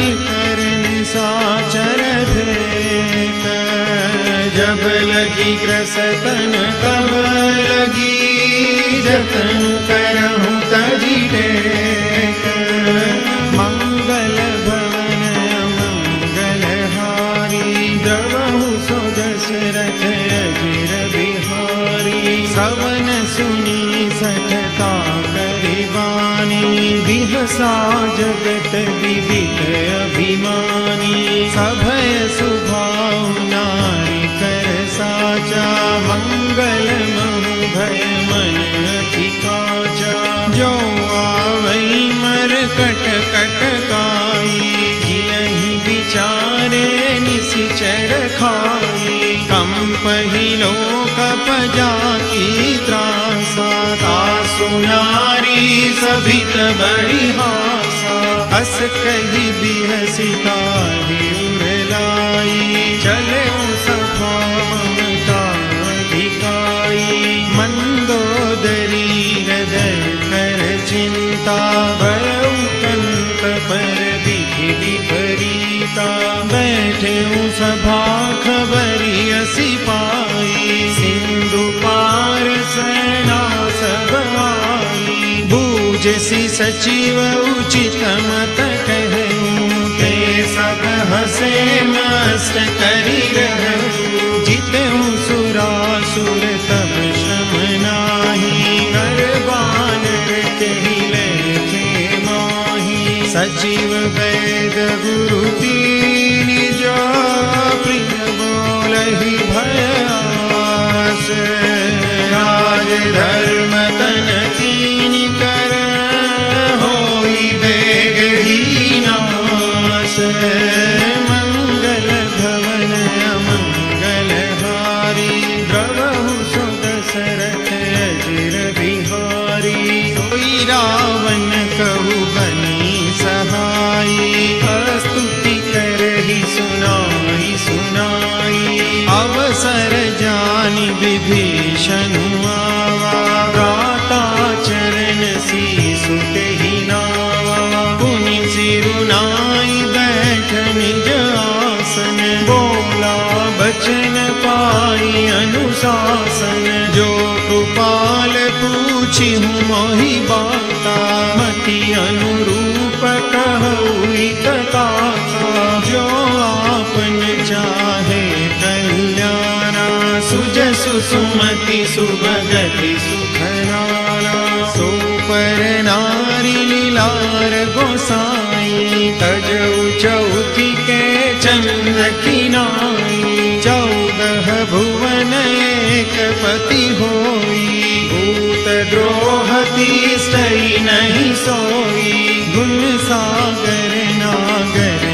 निकरन साचर भेंट जब लगी ग्रसतन तब लगी जतन करहु तजी टेक मंगल भवन मंगलहारी द्रवहु सो दशरथ अजिर बिहारी सवन सुनी सठता करिबानी बिहसा जगत विविध अभिमानी सभय सुभाव नारी कर साचा मंगल महु भय मन अधिकाचा जो आवई मर कट कट काई जियहि विचारे निशिचर खाई कंपहि लोकप जाति त्रासा तासु नारी सभित बड़ी हासा अस कही बिहसिता उरलाई चले सभा ममता अधिकाई मंदोदरी हृदय कर चिंता भयउ कंत पर विधि विपरीता बैठे सभा खबरी असी पाई सिंधु पार सेना सब आई बूझसी सचिव उचित मत कहूँ ते सब हसे मस्त करी रहूँ जितहु सुरासुर तब श्रम नाही करबान कही लेखे माही सचिव वैद गुरु तीन जो प्रिय बोलहि भयास राज धर्म तन तीन कर होई बेग ही नाश मंगल भवन मंगलहारी द्रवहु सो दशरथ अजिर बिहारी सोई रावण कहु बनी सहाई स्तुति करहि सुनाई सुनाई अवसर जानि विभीषण आवा गाता चरण सीसु तेहि नावा पुनि सिरुनाई बैठ निज आसन बोला बचन पाई अनुशासन जो कृपाल पूछि हूँ मोहि बाता मति अनुरूप कहु कथा जो आपन चाहे कल्याणा सुजसु सुमति सुभगति सुखनाना सो पर नारी लीलार गोसाई तजऊ चौथी के चंद्र की नाई 14 भुवन एक पति होई भूत द्रोह तीसरी नहीं सोई गुण सागर नागर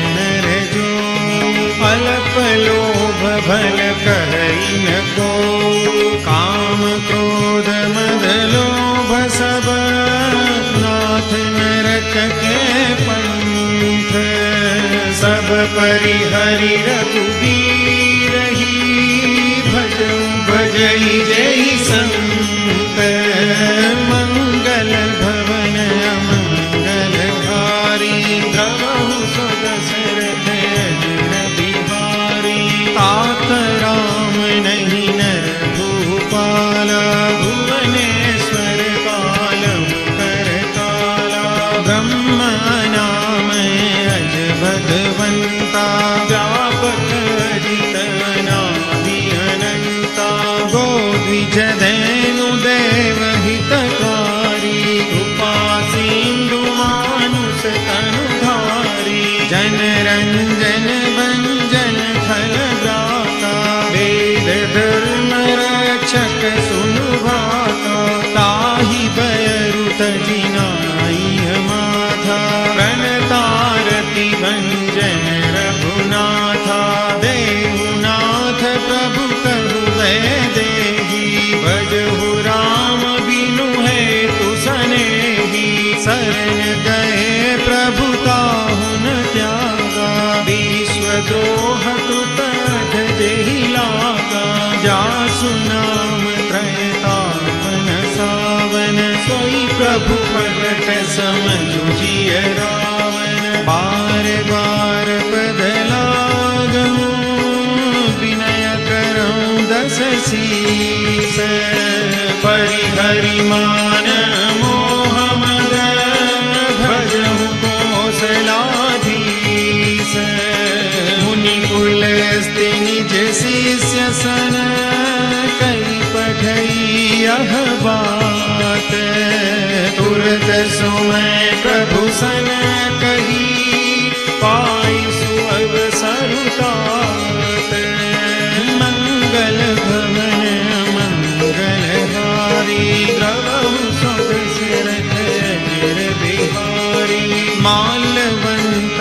हरि हरि रघुबीर भजऊ भजई जय संत मंगल भवन मंगल हारी द्रवहु सुदशरथ अजिर बिहारी तात राम नहीं नर भूपाला भुवनेश्वर पालहु कर काला ब्रह्म नाम अज भगवंता व्यापक अजित अनादि अनंता गोद्विज धेनु देव हितकारी कृपा सिंधु मानुष तनुधारी जन रंजन भंजन फल दाता वेद धर्म रक्षक सुनु भाता ताहि बयरु तजिनाई माथा प्रणतारति भंजन रघुनाथा देहुनाथ प्रभु कहु वैदेही भजहु राम बिनु हेतु सनेही शरण गए प्रभु ताहु न त्यागा विश्वद्रोह कृत जेहि लागा जासु नाम त्रयतापन सावन सोई प्रभु प्रगट समझु जिय रावण बार बार पद लागहु विनय करऊं दस शीस परिहरि मान मोह मद भजहु कौशलाधीश मुनि कुल स्ति निज शिष्य सन कई पढ़ई यह बात तुरत सुमय प्रभु सन कही पाई सुअवसर तात मंगल भवन मंगल हारी द्रवहु सुदशरथ अजिर बिहारी माल्यवंत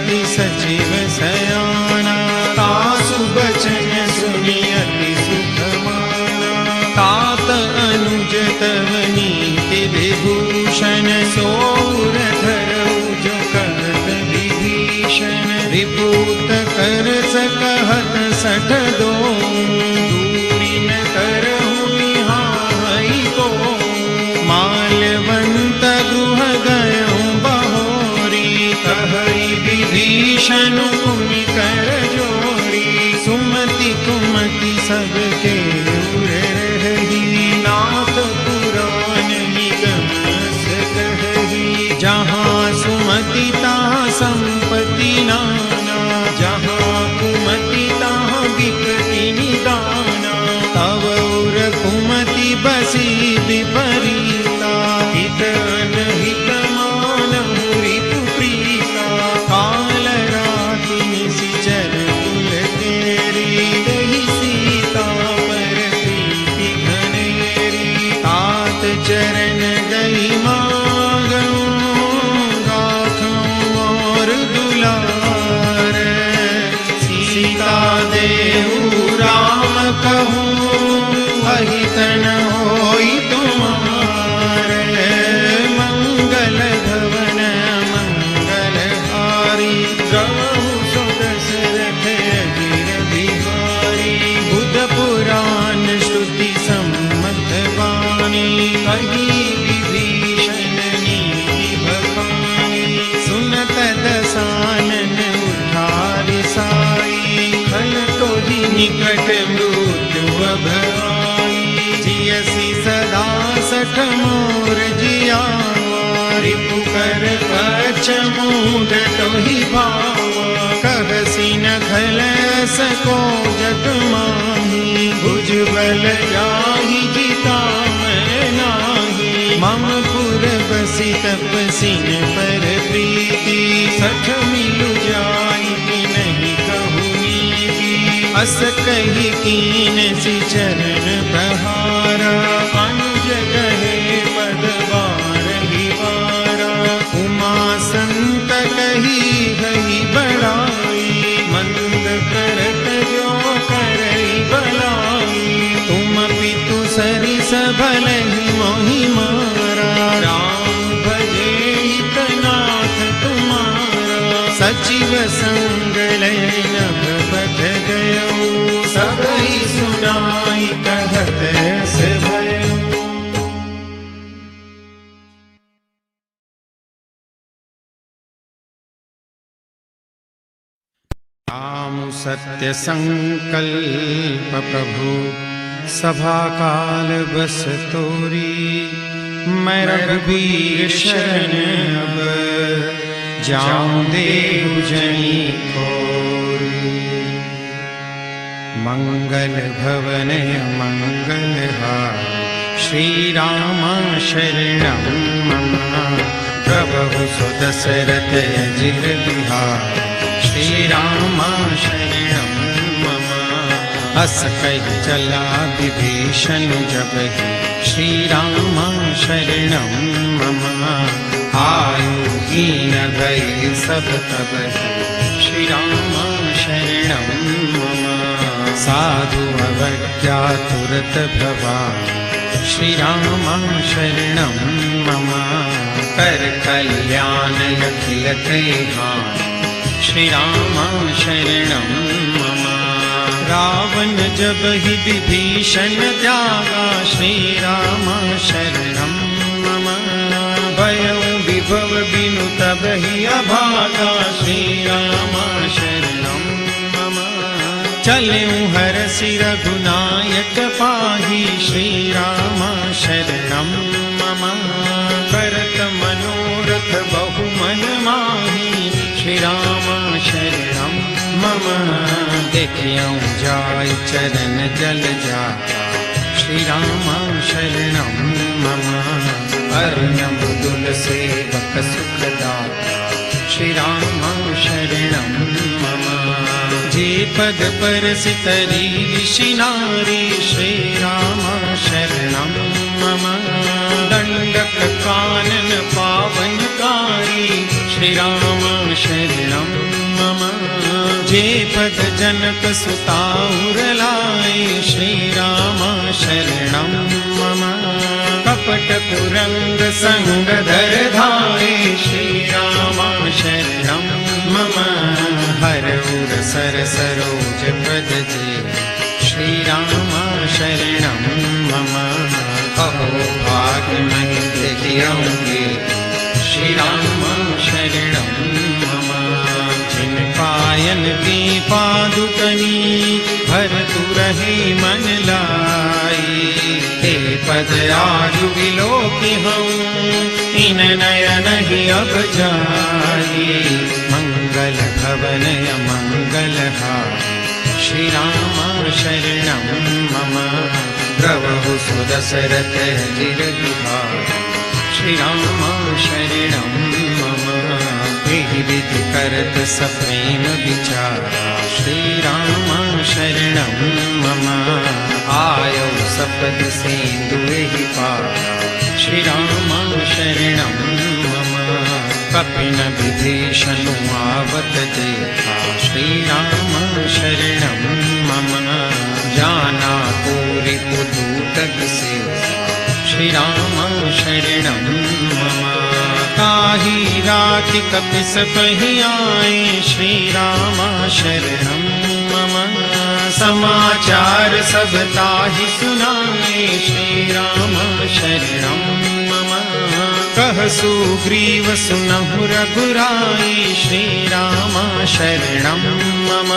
की सचिव सयाना तासु बचन सुनि अति सुख माना तात अनुज तव नीति विभूषण सोर धरऊ जो कहत विभीषण रिपुत कर सकहत सठ दो दूरी न करहु निहाई को माल्यवंत गृह गयऊं बहोरी कहई विभीषण कुमि कर जोरी सुमति कुमति सबके उर रही नाथ पुराण निगम कही जहाँ सुमति तहाँ संपत्ति नाना जहाँ कुमति तहाँ विपत्ति निदाना तव उर कुमति बसी विपरीता हित अनहित मानहु रिपु प्रीता काल राति निशिचर कुल तेरी दहि सीता पर प्रीति घनेरी तात चरण गई मागऊं गाथूं और दुलार सीता देहु राम कहूँ अहित न होई तुम्हारे मंगल भवन मंगल हारी द्रवहु सुदशरथ अजिर बिहारी बुध पुराण श्रुति सम्मत वाणी कही विभीषण नीति बखानी सुनत दसानन उठारि साई खल तोहि निकट मृत्यु भवाई जियसि सदा सठ मोर जियावा रिपु कर कछ मूढ़ तोहि भावा कहसि न खल सको जग माही भुज बल जाहि जिता मैं नाही मम पुर बसि तपसिन पर प्रीति सठ मिलु जाई नहीं कहु नीति अस कही कीन सि चरण प्रहारा अनुज कहे पद बारहि बारा उमा संत कही गई बड़ाई मंद करत जो करई बलाई तुम पितु सरिस भलहि मोहि मारा राम भजे हितनाथ तुम्हारा सचिव संग लय राम सत्य संकल्प प्रभु सभा काल बस तोरी, मैं रघुबीर शरण अब जाऊं देव जनी कोरी। मंगल भवन मंगल हार, श्री राम शरणं मम। प्रभु सुदशरथ अजिर बिहार, श्री राम शरणं मम। अस कहि चला विभीषण जबहि, श्री राम शरणं मम। आयु हीन भय सब तबहि, श्री राम शरणं मम। साधु अवज्ञा तुरत भवानि, श्री राम शरणं मम। कर कल्याण अखिल कल्याण, श्री राम शरणं मम। रावण जब ही विभीषण त्यागा, श्री राम शरणं मम। भयउ विभव बिनु तब ही अभागा, श्री राम शरणं मम। चलऊँ हरषि रघुनायक पाहि, श्री राम शरणं मम। करत मनोरथ बहु मन माहि, श्री राम शरणं मम। देखियौ जाय चरण जल जाता, श्री राम शरणं मम। अर्यम दुल सेवक सुखदाता, श्री राम शरणं मम। जे पद परसितरी ऋषि नारी, श्री राम शरणं मम। दंडक कानन पावनकारी, श्री राम शरणं मम। जे पद जनक सुता उर लाए, श्री राम शरणं मम। कपट कुरंग संग धर धाए, श्री राम शरणं मम। हर उर सर सरोज पद जे, श्री राम शरणं मम। अहो भाग्य मैं देखियौगे, श्री राम शरणं मम। जिन पायन की पादुकनी, भरतु रहे मन लाई। हे पद आजु विलोकि हूँ, इन नयन ही अब जाई। मंगल भवन अमंगल हार, श्री राम शरणं मम। प्रभु सुदशरथ अजिर बिहार, श्री राम शरणं मम। विधि विधि करत सप्रेम विचारा, श्री राम शरणं मम। आयौ सपद सिंधुहि पारा, श्री राम शरणं मम। कपिन विभीषण आवत देखा, श्री राम शरणं मम। जाना पूरी पुदूतक से, श्री राम शरणं मम। ताहि राखि कपिस पहि आए, श्री राम शरणं मम। समाचार सब ताहि सुनाए, श्री राम शरणं मम। कह सुग्रीव सुनहु रघुराई, श्री राम शरणं मम।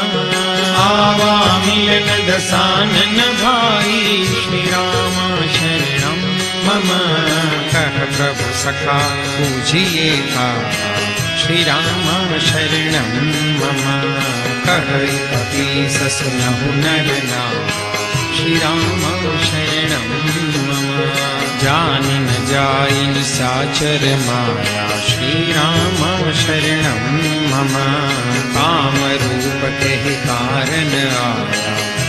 आवा मिलन दसानन भाई, श्री राम शरणं मम। कह प्रभु सखा पूजिए का, श्री राम शरणं मम। कह कपीस सुनहु नर नाम, श्री राम शरणं मम। जानि न जाई निशाचर माया, श्री राम शरणं मम। काम रूप के कारण आया,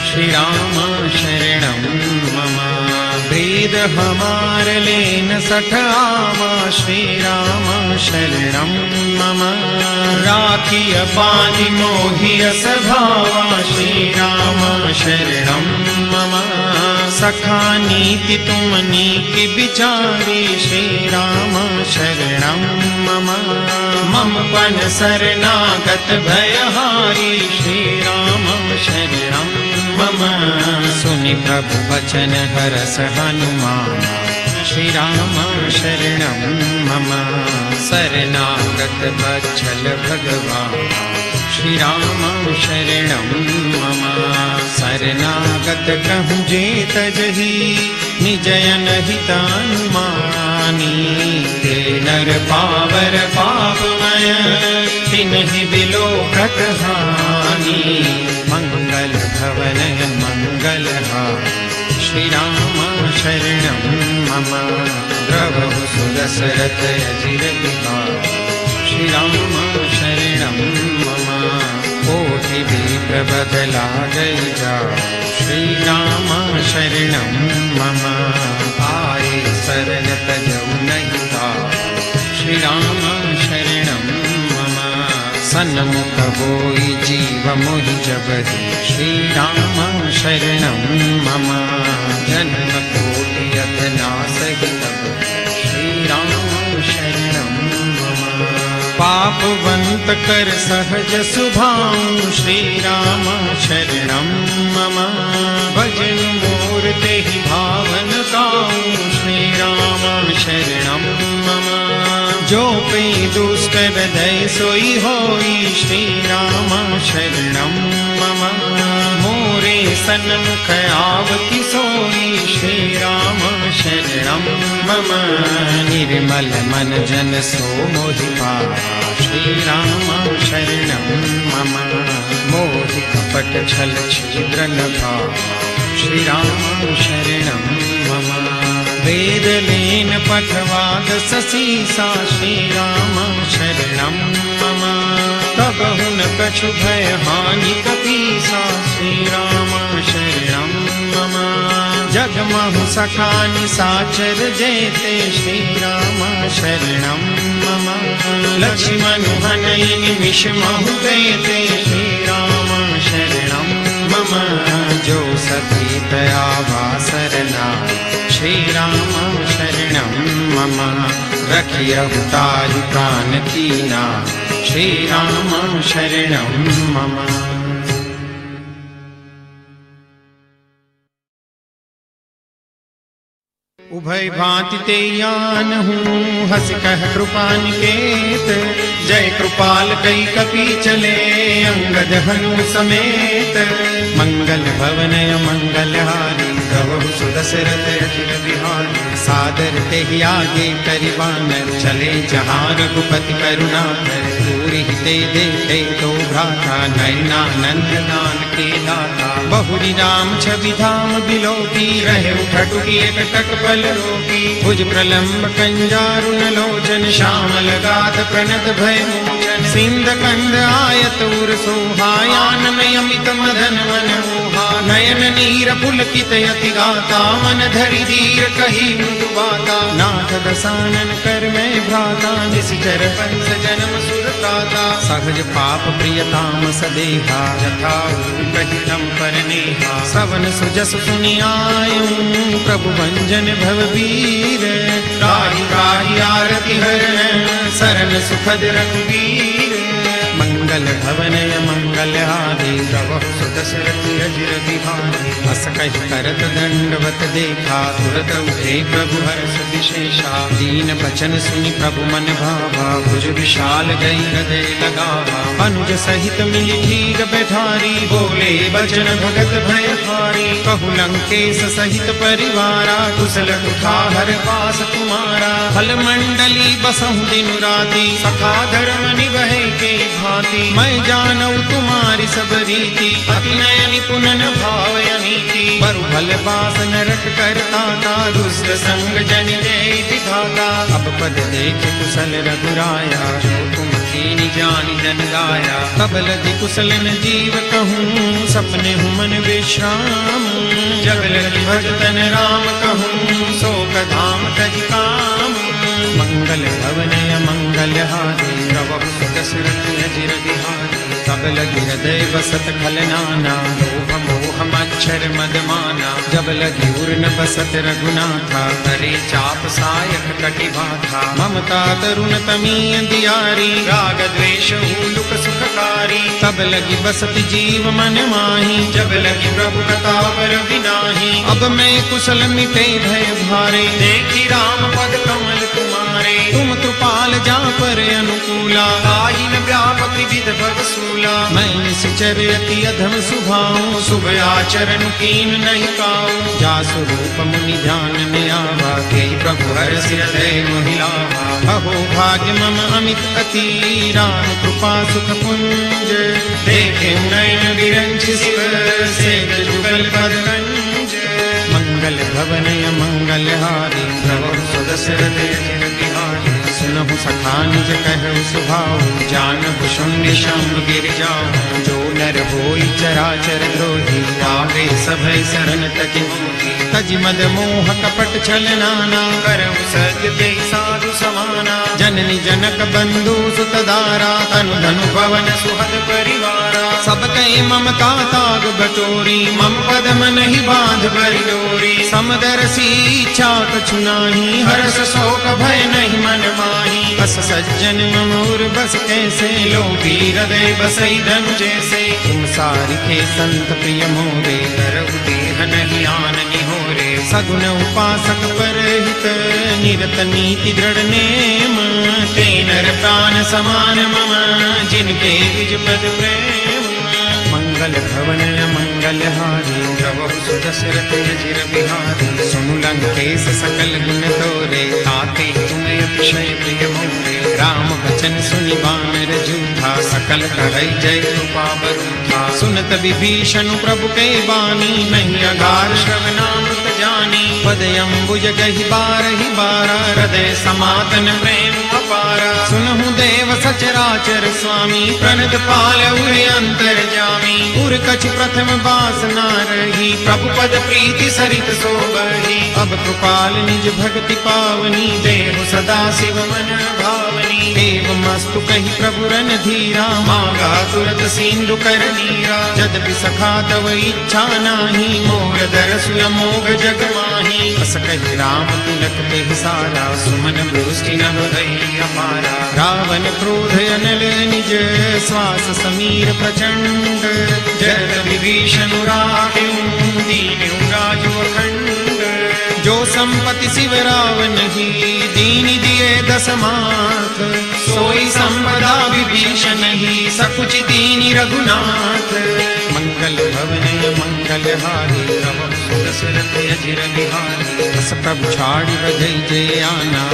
श्री राम शरणं मम। वेद हमार लेन सठ आवा, श्री राम शरणं मम। राखिय पानि मोहि असभावा, श्री राम शरणं मम। सखा नीति तुम नीति विचारी, श्री राम शरणं मम। मम पन शरणागत भयहारी, श्री राम शरणं मम। सुनि प्रभु वचन हरष हनुमान, श्री राम शरणं मम। शरणागत वत्सल भगवान, श्री राम शरणं मम। शरणागत कहूँ जे तजहि निजयन हितानुमानी। ते नर पावर पापमय तिन्हि बिलोकत हानि। मंगल भवनय मंगलहारी श्री राम शरणं मम। द्रवहु सुदशरथ अजिर बिहारी श्री राम शरणं मम। कोटि विप्र बदला गई जा श्री राम शरणं मम। आए शरण तजौ नहीं था श्री राम शरणं मम। सन्मुख बोई जीव मोहि जबहि श्री राम शरणं मम। जन्म कोटि अथ नासहि तब श्री राम शरणं मम। पापवंत कर सहज सुभाऊ श्री राम शरणं मम। भजन मोर तेहि भावन गाऊं श्री राम शरणं मम। जो पे दुष्ट हृदय सोई होई श्री राम शरणं मम। मोरे सन्मुख आवति सोई श्री राम शरणं मम। निर्मल मन जन सो मोहि पावा श्री राम शरणं मम। मोहि कपट छल छिद्र न भावा श्री राम शरणं मम। वेद लेन पठवाद ससीसा श्री राम शरणं मम। तब हुन कछु भय हानि कपीसा श्री राम शरणं मम। जगमहु सखा निसाचर जेते श्री राम शरणं मम। लक्ष्मण हनई निमिष महु देते श्री राम शरणं मम। जो सती दया वासरना श्री राम शरणं मम। रखियहु ताहि प्राण कीना श्री राम शरणं मम। उभय भांति ते यान हूँ हस कह कृपा निकेत। जय कृपाल कई कपि चले अंगद हनु समेत। मंगल भवनय मंगलहारी प्रभु सुदशरथ अजिर बिहारी। सादर तेहि आगे करिबानर चले जहाँ रघुपति करुणाकर। पूरी ते देते तो भ्राता नयनानंद दान के दाता। बहुरी राम छवि धाम बिलोकी रहे उठटुकी एक टक बल रोगी। भुज प्रलंब कंजारुन लोचन श्यामल गाध प्रणत भय मोचन। सिंध कंद आयत उर सोहायान अमित मदन मन मोहा। नयन नीर पुलकित यति गाता मन धरि धीर कही मृदु बाता। नाथ दसानन कर मैं भ्राता निशिचर पंस जन्म सुर त्राता। सहज पाप प्रियताम सदेहा यथा कहितम पर नेहा। सवन सुजस सुनि आयूं प्रभु भंजन भवबीर। राहि राहि आरति हरण शरण सुखद रघुवीर। मंगल भवनय मंगलहारी प्रभु सुदशरथ अजिर बिहारी। हस कहि करत दंडवत देखा तुरत उठे प्रभु हर्ष विशेषा। दीन बचन सुनि प्रभु मन भावा भुज विशाल गई हृदय लगावा। अनुज सहित मिली धीर बैठारी बोले बचन भगत भयहारी। कहु लंकेश सहित परिवारा कुशल कुठार पास तुम्हारा। फल मंडली बसहु दिन राति सखा धर्म निवहे के भांति। मैं जानऊ तुम्हारी सब रीति अति नय निपुण भाव अनीति। बरु भल बास नरक करता था दुष्ट संग जन जय विधाता। अब पद देख कुशल रघुराया जो तुम कीनी जानि जन गाया। तब लगी कुशल न जीव कहूँ सपने हूँ मन विश्राम। जब लगी भजतन राम कहूँ शोक धाम तज काम। मंगल भवनय मंगलहारी प्रभु सुदशरथ अजिर बिहारी। तब लगी हृदय बसत खलनाना लोभ मोह मच्छर मदमाना। जब लगी उर न बसत रघुनाथा करे चाप सायक कटि बाधा। ममता तरुण तमी अंधियारी राग द्वेष हुलुक सुखकारी। तब लगी बसत जीव मन माही जब लगी प्रभु कथा पर बिनाही। अब मैं कुशल मिटे भय भारे देखी राम पद कमल तुम कृपाल जा पर अनुकूला। आईन व्यापक विविध भव सूला अति अधम सुभाऊ शुभ आचरण कीन नहीं काऊ जासु रूप मुनि ध्यान में आवा के प्रभु हर सिर दय महिलावा अहो भाग्य मम अमित अति राम कृपा सुख पुंज देखे नयन विरंच शिव से जुगल पद कंज मंगल भवनय मंगल हारी प्रभु सुदशरथ अजिर बिहारी सुनहु सखा निज कहु सुभाऊ जानहु शून्य शंभ गिर जाऊ जो नर होई चराचर द्रोही आगे सभय शरण तज तज मद मोह कपट छल नाना करहु सत्य साधु समाना जननी जनक बंधु सुत दारा तनु धनु पवन सुहद परिवारा सब कई ममता ताग बटोरी मम पद मन ही बांध भरी डोरी समदरसी इच्छा कछु नाही हर्ष शोक भय नहीं मन माही बस सज्जन ममोर बस कैसे लोभी हृदय बसई धन जैसे तुम सारिखे संत प्रिय मोरे करहु देह नहीं आन निहोरे सगुन उपासक पर हित निरत नीति दृढ़ नेम ते नर प्राण समान मम जिनके निज पद प्रेम मंगल भवनय मंगल हारी प्रभु सुदशरथ अजिर बिहारी सुनु लंकेश सकल गुण तोरे ताते तुम अतिशय प्रिय मोरे राम वचन सुनि वानर जूठा सकल कहै जय कृपा बरूठा सुनत विभीषण प्रभु के बानी नहीं अगार श्रवणामृत जानी पद अम्बुज गहि बारहि बारा हृदय समातन प्रेम अपारा सुनहु देव सचराचर स्वामी प्रणत पाल उरे अंतर जामी उर कछ प्रथम वासना रही प्रभु पद प्रीति सरित सोबही अब कृपाल निज भक्ति पावनी देव सदा शिव मन भावनी एवं मस्तु कही प्रभु रन धीरा मांगा तुरत सिंधु कर नीरा यद्यपि सखा तव इच्छा नाही मोर दरसु अमोघ जग माही अस कही राम तिलक ते सारा सुमन दृष्टि न हृदय अपारा रावण क्रोध अनल निज श्वास समीर प्रचंड जय विभीषण राख्यूं दीन्यूं राजू अखंड जो संपत्ति शिव रावण ही दीन दिए दसमाथ सोई संपदा विभीषण ही सकुच दीनि रघुनाथ मंगल भवनय मंगल हारी प्रभु सुदशरथ अजिर बिहारी रस प्रभु छाड़ी बधई जय आना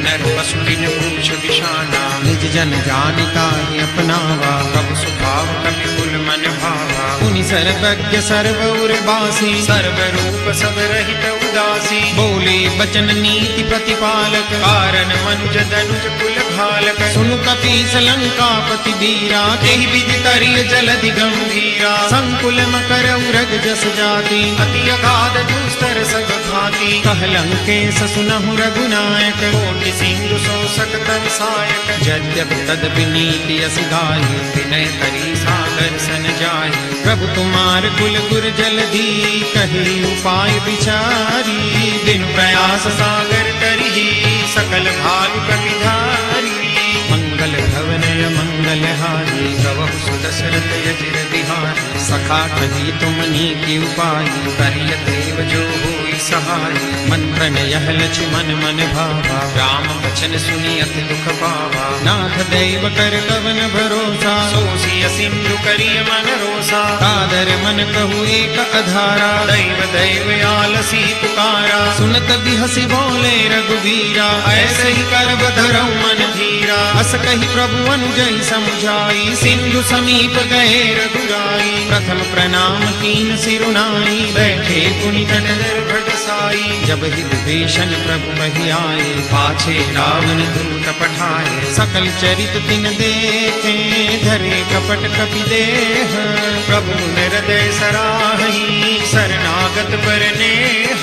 नर पशु बिन पूछ विषाना निज जन जानिता ही अपनावा प्रभु स्वभाव कपि कुल मन भावा पुनि सर्वज्ञ सर्व उर्वासी सर्व रूप सब रहित उदासी बोले बचन नीति प्रतिपालक कारण मनुज धनुज कुल घालक सुनु कपीस लंकापति वीरा तेहि विधि करिय जलधि गंभीरा संकुल मकर उरग जस जाति अति अगाध दुस्तर सब भाति कह लंकेश सुनहु रघुनायक कोटि सिंधु शोषक तव सायक यद्यपि तदपि नीति अस गाये विनय करी सागर सन जाये प्रभु तुम्हार कुल गुर जलधि कही उपाय विचारी दिन प्रयास सागर करही सकल भाग कपिधारी मंगल भवनय मंगल हारी प्रभु सुदशरथ अजिर बिहारी सखा कही तुमनी की उपाय करिय देव जो होई सहाय मंत्र यह लक्ष्मण मन भावा राम वचन सुनि अति दुख पावा नाथ देव कर कवन भरोसा सोसिय सिंधु करिय मन रोसा कादर मन कहु एक अधारा दैव दैव आलसी पुकारा सुनत बिहसि बोले रघुवीरा ऐसे ही कर बधरऊ मन धीरा अस कही प्रभु अनुजय समझाई सिंधु समीप गए रघुराई प्रथम प्रणाम कीन सिरुनाई बैठे पुनि तट भट साई जब ही विभीषण प्रभु बहि आए पाछे रावण दूत पठाए सकल चरित तिन देखे धरे कपट कपि देह प्रभु हृदय सराही शरणागत पर नेह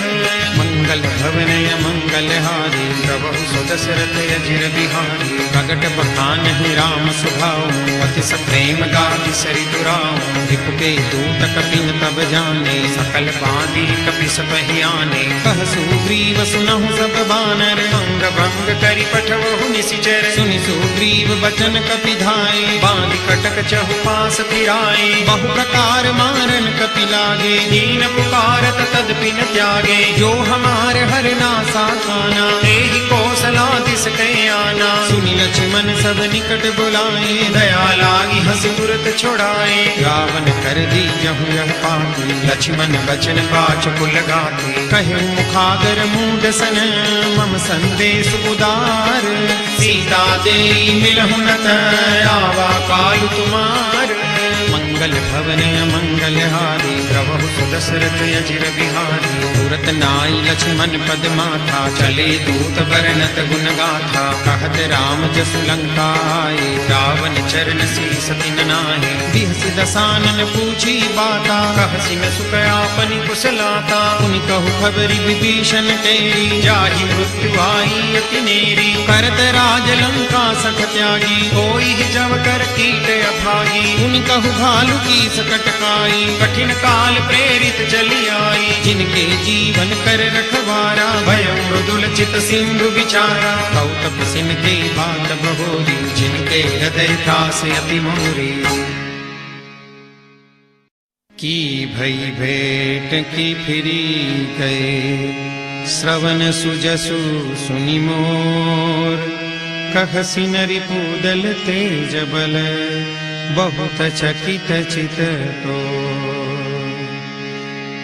मंगल भवनय मंगल हारी प्रभु सुदशरथ अजिर बिहारी प्रगट बखान ही राम सुभाऊ अति सप्रेम गाति सरि दुराऊ रिपुके दूत कपिन तब जाने सकल बांधी कपि सपहि आने कह सुग्रीव सुनहु सब बानर अंग भंग करि पठवहु निशिचर सुनि सुग्रीव बचन कपि धाये बांध कटक चहु पास फिराए बहु प्रकार मारन कपि लागे दीन पुकारत तदपि न त्यागे जो हमारे कुमार हर नासा खाना, तेहि कौशला दिस कहीं आना। सुनि लक्ष्मण सब निकट बुलाए, दया लागी हंस तुरत छोड़ाए। रावण कर दी जहु यह पाती, लक्ष्मण बचन पाछ पुल गाती। कहे मुखागर मूड सन, मम संदेश उदार। सीता दे मिलहु न आवा काल तुम्हार। मंगल भवन मंगल हारी, प्रभु सुदशरथ अजिर बिहारी। तुरत नाई लक्ष्मण पद माथा, चले दूत बरनत गुण गाथा। कहत राम जसु लंका आए, रावण चरण शीस तिन नाहि। बिहसि दसानन पूछी बाता, कहसि न सुख आपनि कुशलाता। पुनि कहु खबरि विभीषण तेरी, जाहि मृत्यु आई अति नेरी। करत राज लंका सख त्यागी, होई जब कर कीट अभागी। पुनि कहु भालु की सकट काई, कठिन काल प्रेरित चली आई। जिनके जीवन कर रखवारा, भय मृदुल चित सिंधु विचारा। कौतप सिन के बात बहोरी, जिनके हृदय त्रास अति मोरी। की भई भेंट की फिरी गए, श्रवण सुजसु सुनि मोर। कहसि नरि पूदल तेज बल, बहुत चकित चित तो।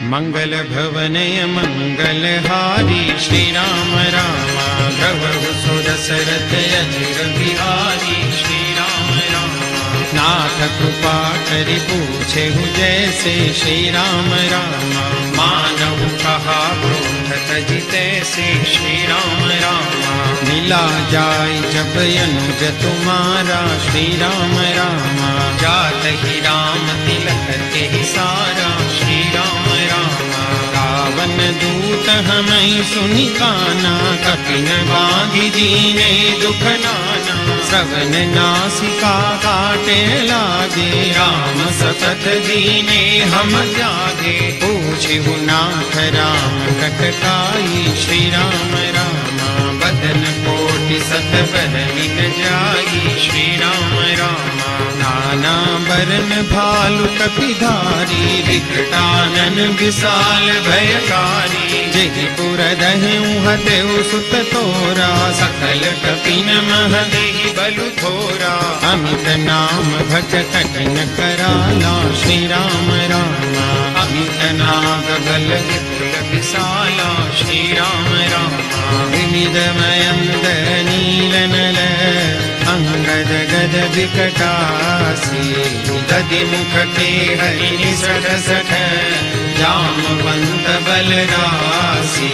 मंगल भवनय मंगल हारी, श्री राम रामा प्रभु सुदशरथ अजिर बिहारी। श्री राम रामा नाथ कृपा करि पूछे जैसे। श्री राम रामा मानव कहा क्रोध तजि तैसे। श्री राम रामा मिला जाय जब अनुज तुम्हारा। श्री राम रामा जात ही राम तिलक के सारा। श्री राम रामा रावण दूत हमें सुनि काना, कपिन बांधि दीने दुख नाना। श्रवण नासिका काटे लागे, राम सतत दीने हम जागे। पूछिहु नाथ राम कटकाई, श्री राम रामा बदन कोटि सत बरनि न जाई। श्री राम रामा नाना बरन भालु कपिधारी, विकटानन विशाल भयकारी। जेहि पुर दहु हतेउ सुत तोरा, सकल कपिन मह देहि बलु थोरा। अमित नाम भजत न कराला, श्री राम रामा अमित नाग बल विपुल विशाला। श्री राम रामा विनिद मयंद नील नल, अंगद गद विकटासी। दधि मुख के हरि सठ, जामवंत बलरासी।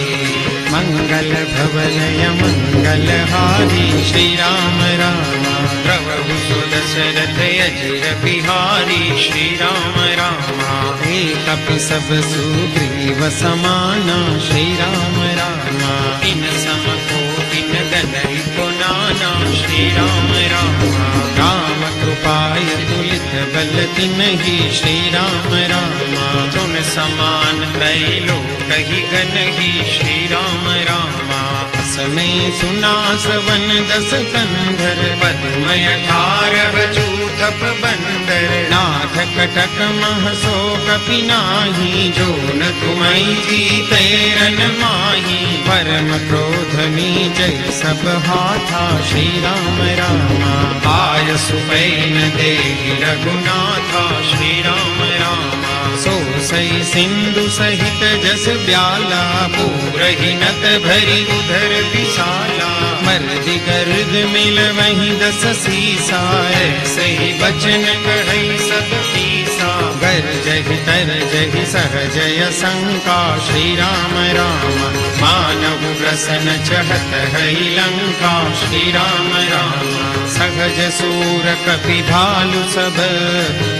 मंगल भवनय मंगल हारी, श्री राम रामा प्रभु सुदशरथ अजिर बिहारी। श्री राम रामा एक कपि सब सुग्रीव समाना। श्री राम रामा इन सम को इन गदहि को नाना। श्री राम रामा राम कृपाय तुलित बल तिन्हि। श्री राम रामा तुम समान कई लोक ही गनहि। श्री राम रामा समय सुना सवन दस कंधर, पद्मय 18 चूथप बंदर। नाथ कटक मह सो कपि नाही, जो न तुम्हि जीते रन माही। परम क्रोध नीचै सब हाथा। श्री राम रामा आय सुपैन देहि रघुनाथा। श्री राम रामा सो सई सिंधु सहित जस ब्याला, पूरहि नत भरी उधर विशाला। मर्दि गर्द मिल वहीं 10 सीसा, ऐसे ही बचन कहै सब पीसा। गरजहि तरजहि सहजय शंका। श्री राम रामा मानव ग्रसन चहत है लंका। श्री राम रामा सहज सूर कपि भालु सब,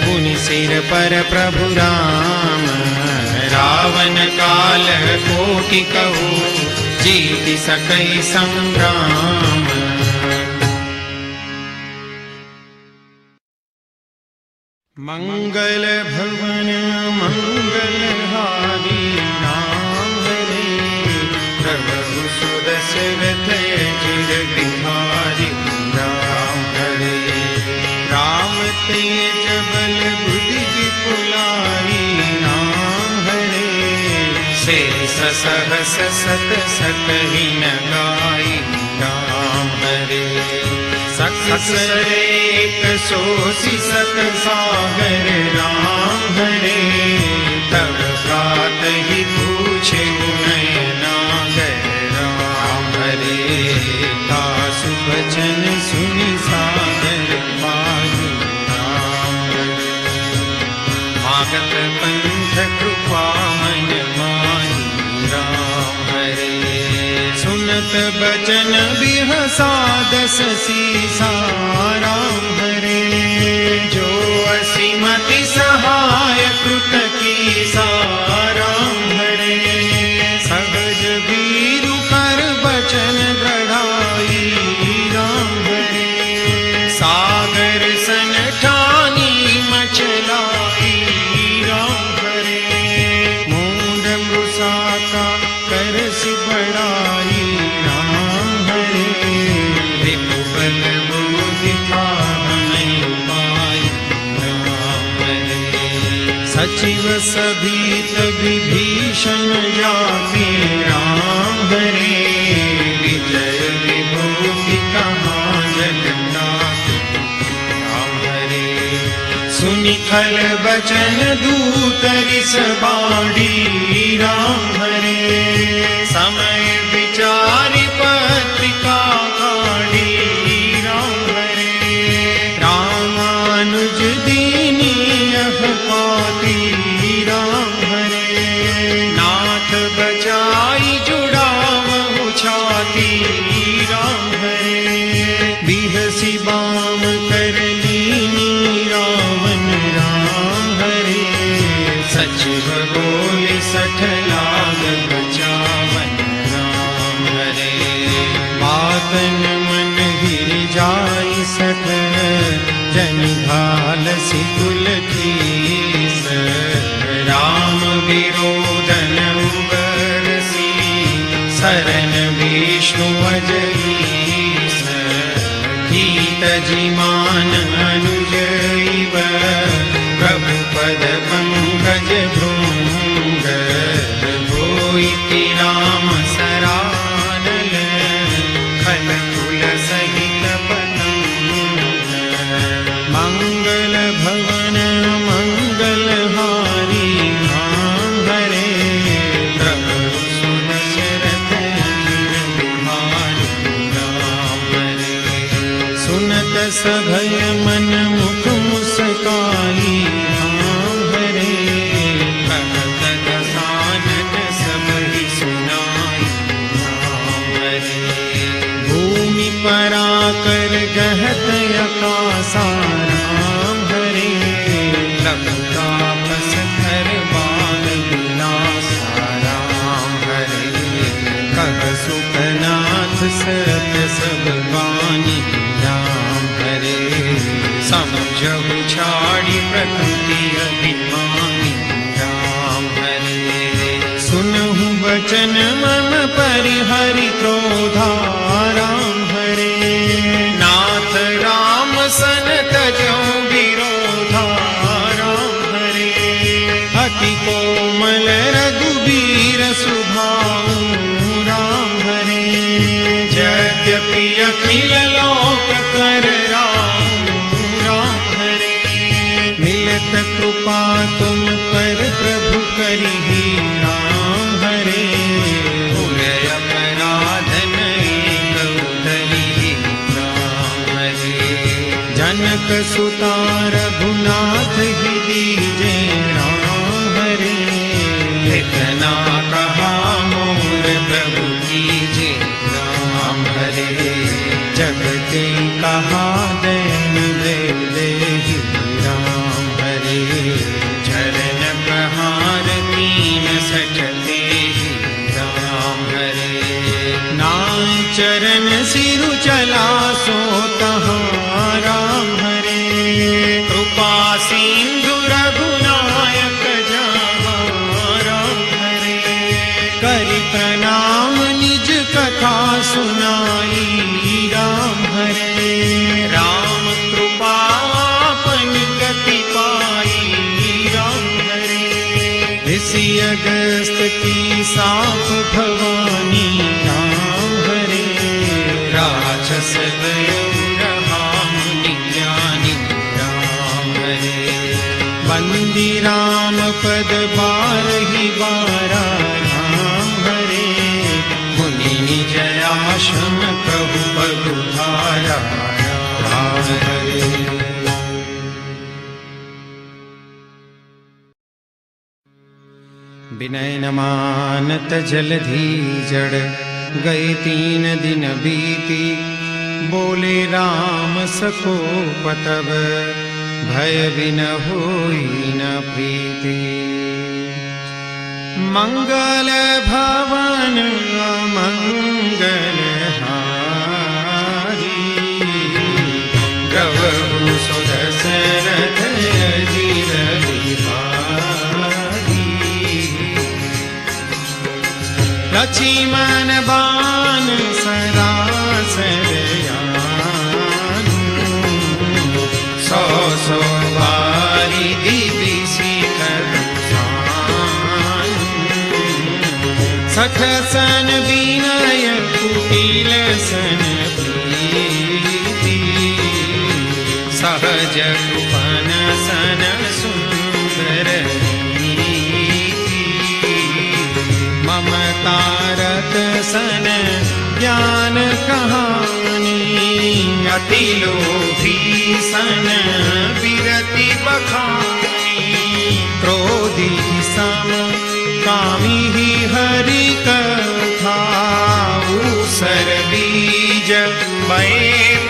पुनि सिर पर प्रभु राम। रावण काल कोटि कहु, जीत सकै संग्राम। मंगल भवन मंगल हारी, राम हरे प्रभु सुदशरथ अजिर बिहारी। राम हरे राम तेज बल बुद्धि विपुलाई। राम हरे सहस सत सत ही न गाई राम हरे। सकस एक सोसी सत सागर राम हरे। तब प्रात ही पूछे नयनागर राम हरे। दासु वचन सुनि सागर पाहि राम हरे। मागत पंथ कृपा मन माहि राम हरे। सुनत बचन बिहसा दस सीसा राम हरे। जो असीमति सहाय कृत कीसा राम हरे। सहज वीरु कर बचन दृढ़ाई राम हरे। सागर सन ठानी मचलाई राम हरे। मूढ़ मृषा करसि बड़ाई राम हरे। विपुल बुद्धि नहीं पाई राम हरे। सचिव सभीत विभीषण जाति राम हरे। विजय विभूति कहाँ जगन्नाथ राम हरे। सुनि खल बचन दूत रिस बाड़ी राम हरे। समय विचारि पत्रिका काढ़ी राम हरे। रामानुज दीनी यह पाती राम हरे। नाथ बचाई जुड़ावहु छाती राम हरे। बिहसी बाम कर लीनी रावण राम हरे। सचिव बोले सठ लाग बचावन राम हरे। बातन मन हिर जाई सठ जन घाल सिकुल कीस। राम विरोधन उबरसी शरण विष्णु अजईस। गीत जिमान अनुज इव प्रभु पद पंकज भृंग। होई राम सरानल खल कुल सहित पतंग। मंगल भवन मंगल हारी राम हरे। प्रभु सुन शरत बिहारी राम हरे। सुनत सभय मन मुख मुस्काई राम हरे। कहत दसानन सब ही सुनाई राम हरे। भूमि पराकर गहत आकाशा राम हरे। लखु तापस कर बाल विलासा राम हरे। कह सुखनाथ सत्य सब बानी राम हरे। समझहु छाड़ी प्रकृति अभिमानी राम हरे। सुनहु वचन मम परिहरि क्रोधा राम हरे। नाथ राम सन तजो विरोधा राम हरे। अति कोमल रघुबीर सुभाऊ राम हरे। यद्यपि अखिल लोक कर राम हरे। मिलत कृपा तुम पर प्रभु करिहि राम हरे। भूल अपराध नहीं कउधरिहि राम हरे। जनक सुता रघुनाथ ही दीजे राम हरे। इतना कहा मोर प्रभु कीजे राम हरे। जगते कहा दैन दे देहि राम हरे। चरण प्रहार तीन सठते राम हरे। नाय चरण सिरु चला सो तहाँ राम हरे। कृपा सिंधु रघुनायक जहाँ राम हरे। बंदी राम पद बारही बारा राम हरे मुनि निज आश्रम प्रभु पगुधारा राम हरे। विनय न मानत जलधि जड़ गए 3 दिन बीती बोले राम सको पतब भय बिन होई न प्रीति। मंगल भवन अमंगल हारी द्रवहु सुदशरथ अजिर बिहारी। लक्ष्मण बाण सरासर सौ बारी दिव्य शिखर सठ सन विनय कुटिल सन प्रीति सहज कुपन सन सुंदर नीति ममतारत सन ज्ञान कहानी अति लोभी सन विरति बखानी क्रोधी सम कामी ही हरि कथा ऊसर बीज मय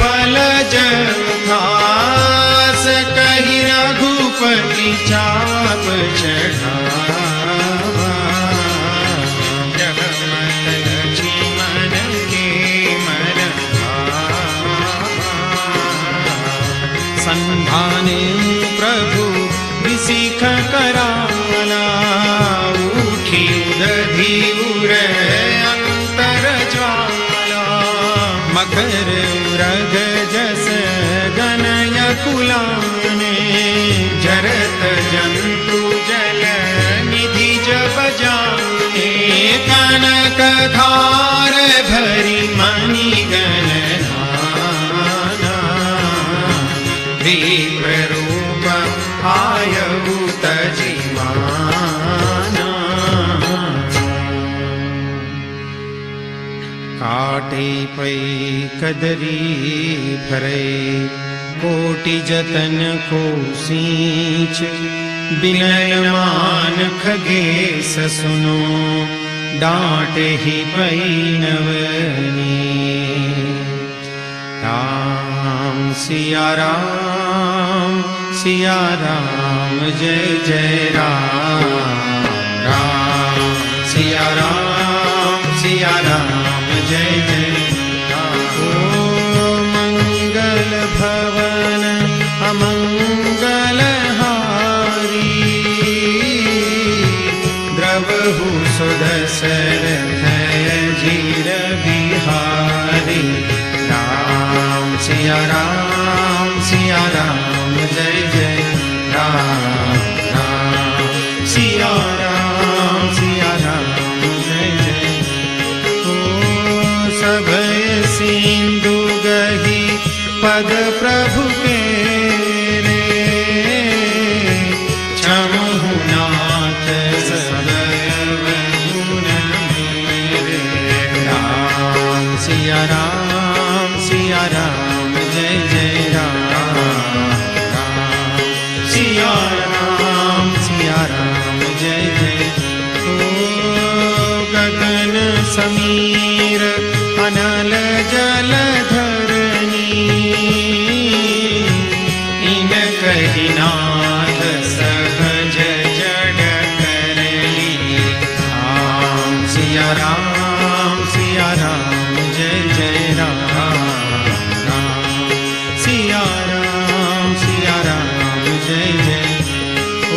फलज घास कहि रघुपति चाप चढ़ावा जगमत लक्ष्मण के मन संधाने प्रभु विशिख कराला उठी उदधि उर अंतर ज्वाला मकर उरग जस गनय कुलाने जरत जंतु जल निधि जब जाने कनक धार भरी मणि गणना विप्ररूप आयु तजिमाना। काटे पै कदरी भरे कोटि जतन को सींच बिनय मान खगेश सुनो डांटे ही पै नवनी। राम सिया राम जय जय राम राम सिया राम जय जय राम। ओ मंगल भवन अमंगल हारी द्रवहु सुदशरथ अजिर बिहारी। राम सिया राम जय जय राम राम सिया राम जय जय। ओ सभय सिंधु गही पद प्रभु के रे क्षमहु नाथ सदैव गुण मेरे। राम सिया राम जय जय राम राम सिया राम जय जय। ओ गगन समीर अनल जल धरनी इन कहि नाथ सहज जड़ करली। राम सिया राम जय जय राम राम सिया राम जय जय। ओ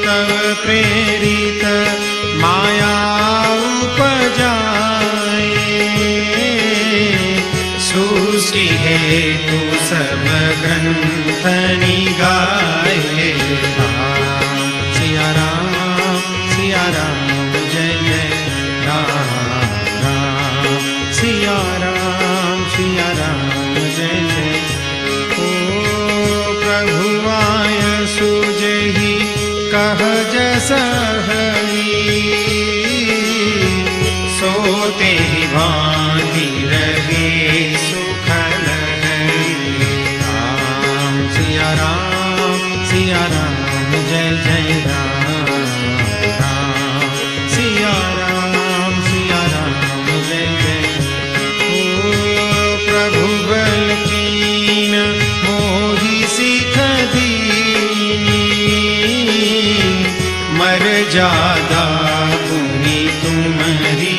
तव प्रेरित माया उपजाए सृष्टि हेतु सब ग्रंथ निगाए। राम सिया राम जय जय राम राम सिया राम जय जय। ओ प्रभु आय सुजे कह जस सोते ही भांति रहे सुखल राम सिया राम जय जय राम राम सिया राम जय जय। ओ प्रभु बल कीन मोहि सिख दीनी मर जादा पुनि तुम्हारी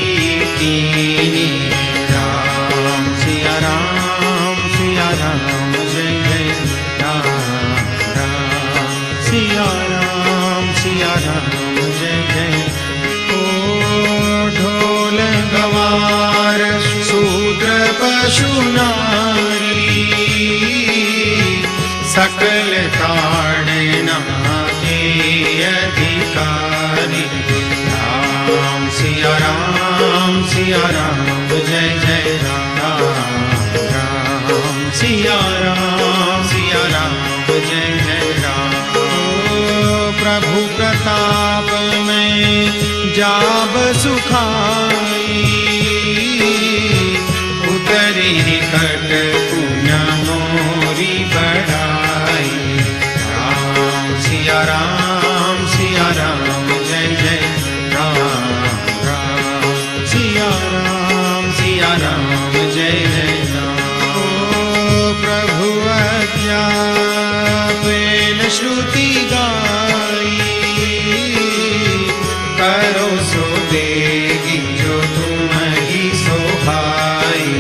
कीनी राम सिया राम जय जय राम राम सिया राम जय जय। ओ ढोल गवार शूद्र पशु नारी सकल ताड़ना के अधिकारी राम सिया राम जय जय राम राम सिया राम जय जय राम। ओ प्रभु प्रताप में जाब सुखाई उतरी कट पुण्य मोरी बढ़ाई राम सिया राम जय जय राम राम सिया राम जय जय राम। ओ प्रभु अज्ञापेन श्रुति गाई करो सो देगी जो तुम्हारी सोहाई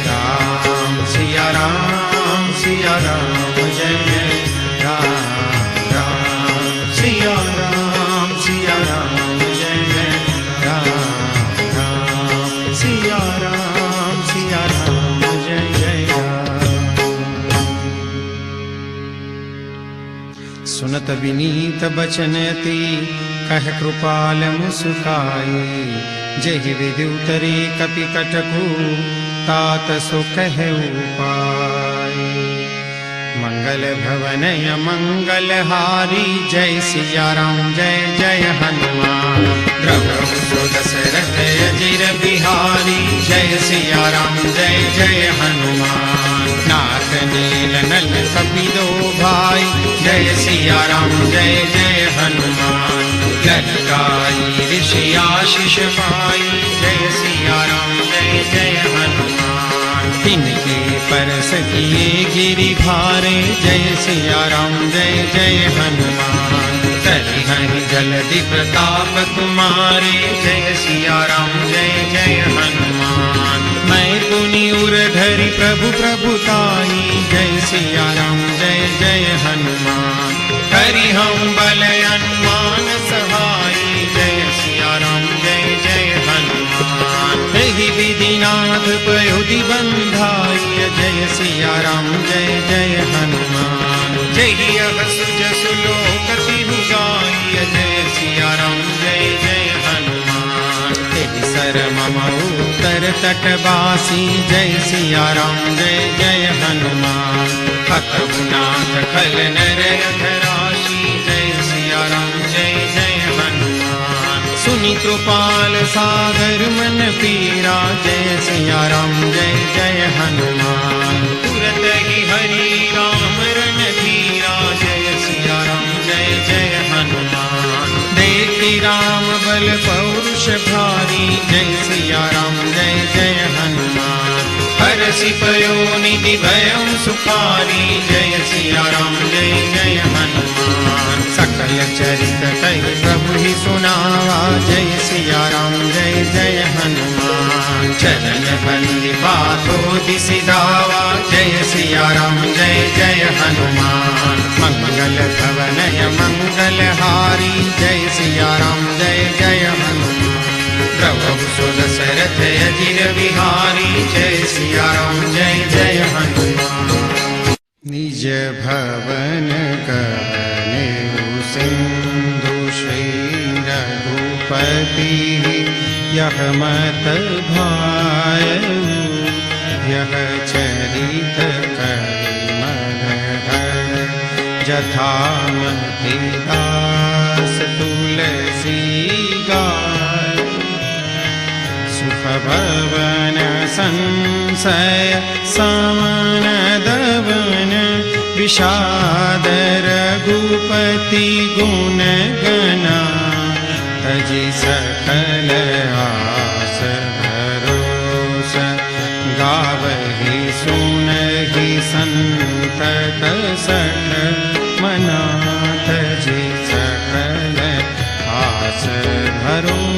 राम सिया राम जय जय राम राम सिया राम जय जय राम राम सिया राम जय जय राम। सुनत विनीत बचन अति कह कृपाल मुस्काई जहि विधि उतरे कपि कटकु तात सो कह उपाय। मंगल भवन मंगल हारी जय सिया राम जय जय हनुमान द्रवहु सो दशरथ अजिर बिहारी जय सिया राम जय जय हनुमान। नाथ नील नल कपिलो भाई जय सिया राम जय जय हनुमान। ललकाई ऋषि आशीष पाई जय सिया राम जय जय हनुमान। तिनके परस किए गिरि भारे जय सिया राम जय जय हनुमान। तरि हरि जलधि प्रताप तुम्हारे जय सिया राम जय जय हनुमान। मैं पुनि उर धरि प्रभु प्रभुताई जय सिया राम जय जय हनुमान। हरि हम बल अनुमान सहाई जय सिया राम जय जय हनुमान। ही विधिनाथ पयोधि बंधाई जय सिया राम जय जय हनुमान। जय सुज सुलोकति गाई जय सिया राम जय जय हनुमान। तेहि सर मम उत्तर तटवासी जय सिया राम जय जय हनुमान। हतहुनाथ खल नर राशि जय सिया राम जय जय हनुमान। सुनि कृपाल सागर मन पीरा जय सिया राम जय जय हनुमान। तुरत ही हरि राम रन धीरा जय सिया राम जय जय हनुमान। देखि राम बल पौरुष भारी जय सिया राम जय जय हनुमान। हरषि पयो निधि भयं सुखारी जय सिया राम जय जय हनुमान। सकल चरित कहि प्रभु ही सुनावा जय सिया राम जय जय हनुमान। चरण बंदी बातो दिसि धावा जय सिया राम जय जय हनुमान। मंगल भवनय मंगल हारी जय सिया राम जय जय हनुमान। प्रभु सो दशरथ अजिर बिहारी जय सिया राम जय जय हनुमान। निज भवन कहने सिंधु श्री रघुपति यह मत भायु यह चरित करि मन जथा मति दास तुलसी गाय। सुख भवन संशय समन दवन विषाद रघुपति गुण गना। तजि सकल आस भरोस गावहि सुनहि संतत सठ मना। तजि सकल आस भरोस।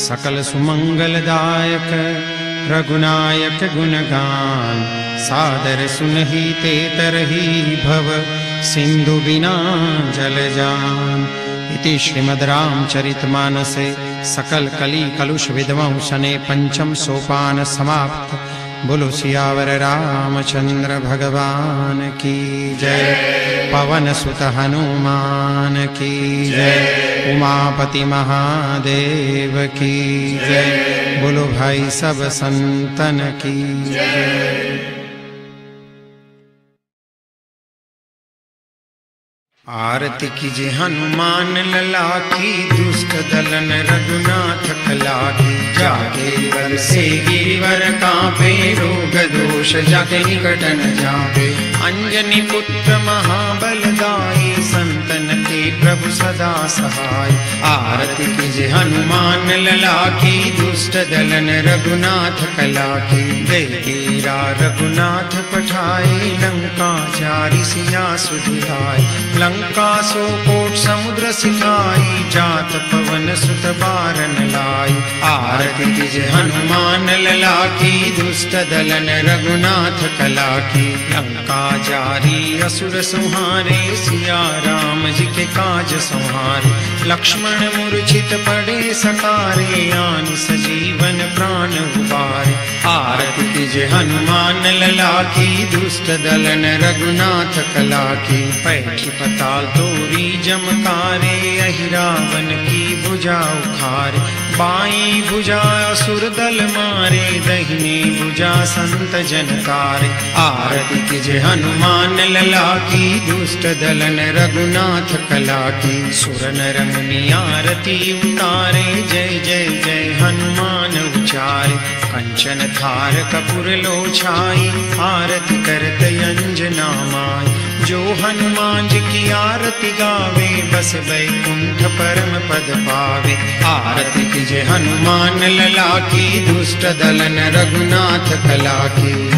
सकल सुमंगलदायक रघुनायक गुणगान। सादर सुनहि ते तरहि भव सिंधु बिना जल जान। इति श्रीमद् रामचरितमानसे सकल कली कलुष विध्वंसने पंचम सोपान समाप्त। बोलो सियावर रामचंद्र भगवान की जय। पवन सुत हनुमान की जय। उमापति महादेव की जय। बोलो भाई सब संतन की जय। आरती कीजे हनुमान लला की। दुष्ट दलन रघुनाथ कला की। जाके वर से गिरिवर कांपे। रोग दोष जाके निकट न जापे। अंजनी पुत्र महाबलदाई। संतन के प्रभु सदा सहाय। आरती कीजे हनुमान लला की। दुष्ट दलन रघुनाथ कला की। देवीरा रघुनाथ पठाए। लंका चारि सिया सुधियाए। लंका सो कोट समुद्र सिखाई। जात पवन सुत बारन लाई। आरती कीजे हनुमान लला की। दुष्ट दलन रघुनाथ कला की। लंका जारी असुर संहारे। सिया राम जी के काज संहारे। लक्ष्मण मूर्छित पड़े सकारे। आनि सजीवन प्राण उबारे। आरती कीजे हनुमान लला की। दुष्ट दलन रघुनाथ कला की। पैठी पताल तोरी जमकारे। अहि रावण की भुजा उखारे। बाई भुजा असुर दल मारे। दहिनी भुजा संत जन तारे। आरती कीजे हनुमान लला की। दुष्ट दलन रघुनाथ कला की। सुर नर मुनि आरती उतारे। जय जय जय हनुमान उचारे। कंचन थार कपूर लोछाई। आरती करत अंजना माई। जो हनुमान जी की आरती गावे। बस बैकुंठ परम पद पावे। आरती कीजे हनुमान लला की। दुष्ट दलन रघुनाथ कला की।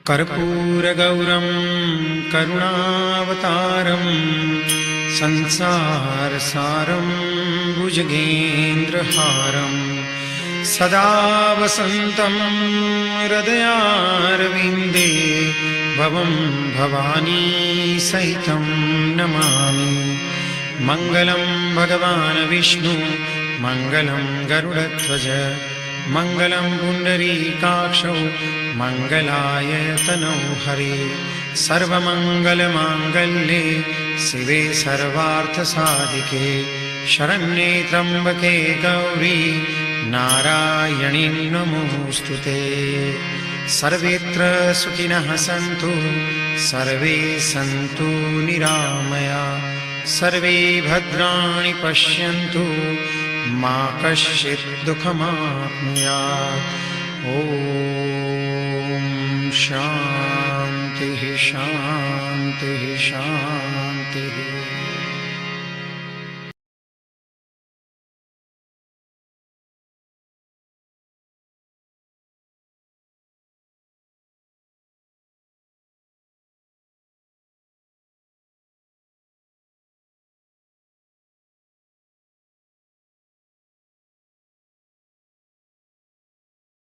कर्पूर गौरम करुणावतारम। संसार सारम भुजगेंद्र हारम। सदा वसंतम हृदयारविंदे। भवं भवानी सहितं नमामि। मंगलम भगवान विष्णु मंगलम गरुड़ध्वज। मंगलम पुंडरीकाक्षौ मंगलाय तनौ हरे। सर्वमंगलमांगल्ये शिवे सर्वार्थसाधिके। शरण्ये त्र्यंबके गौरी नारायणी नमोस्तुते। सर्वेत्र सुखिनः सन्तु सर्वे सन्तु निरामया। सर्वे भद्राणि पश्यन्तु मा कश्चित् दुःखमाप्नुयात्। ॐ शान्तिः शान्तिः शान्तिः।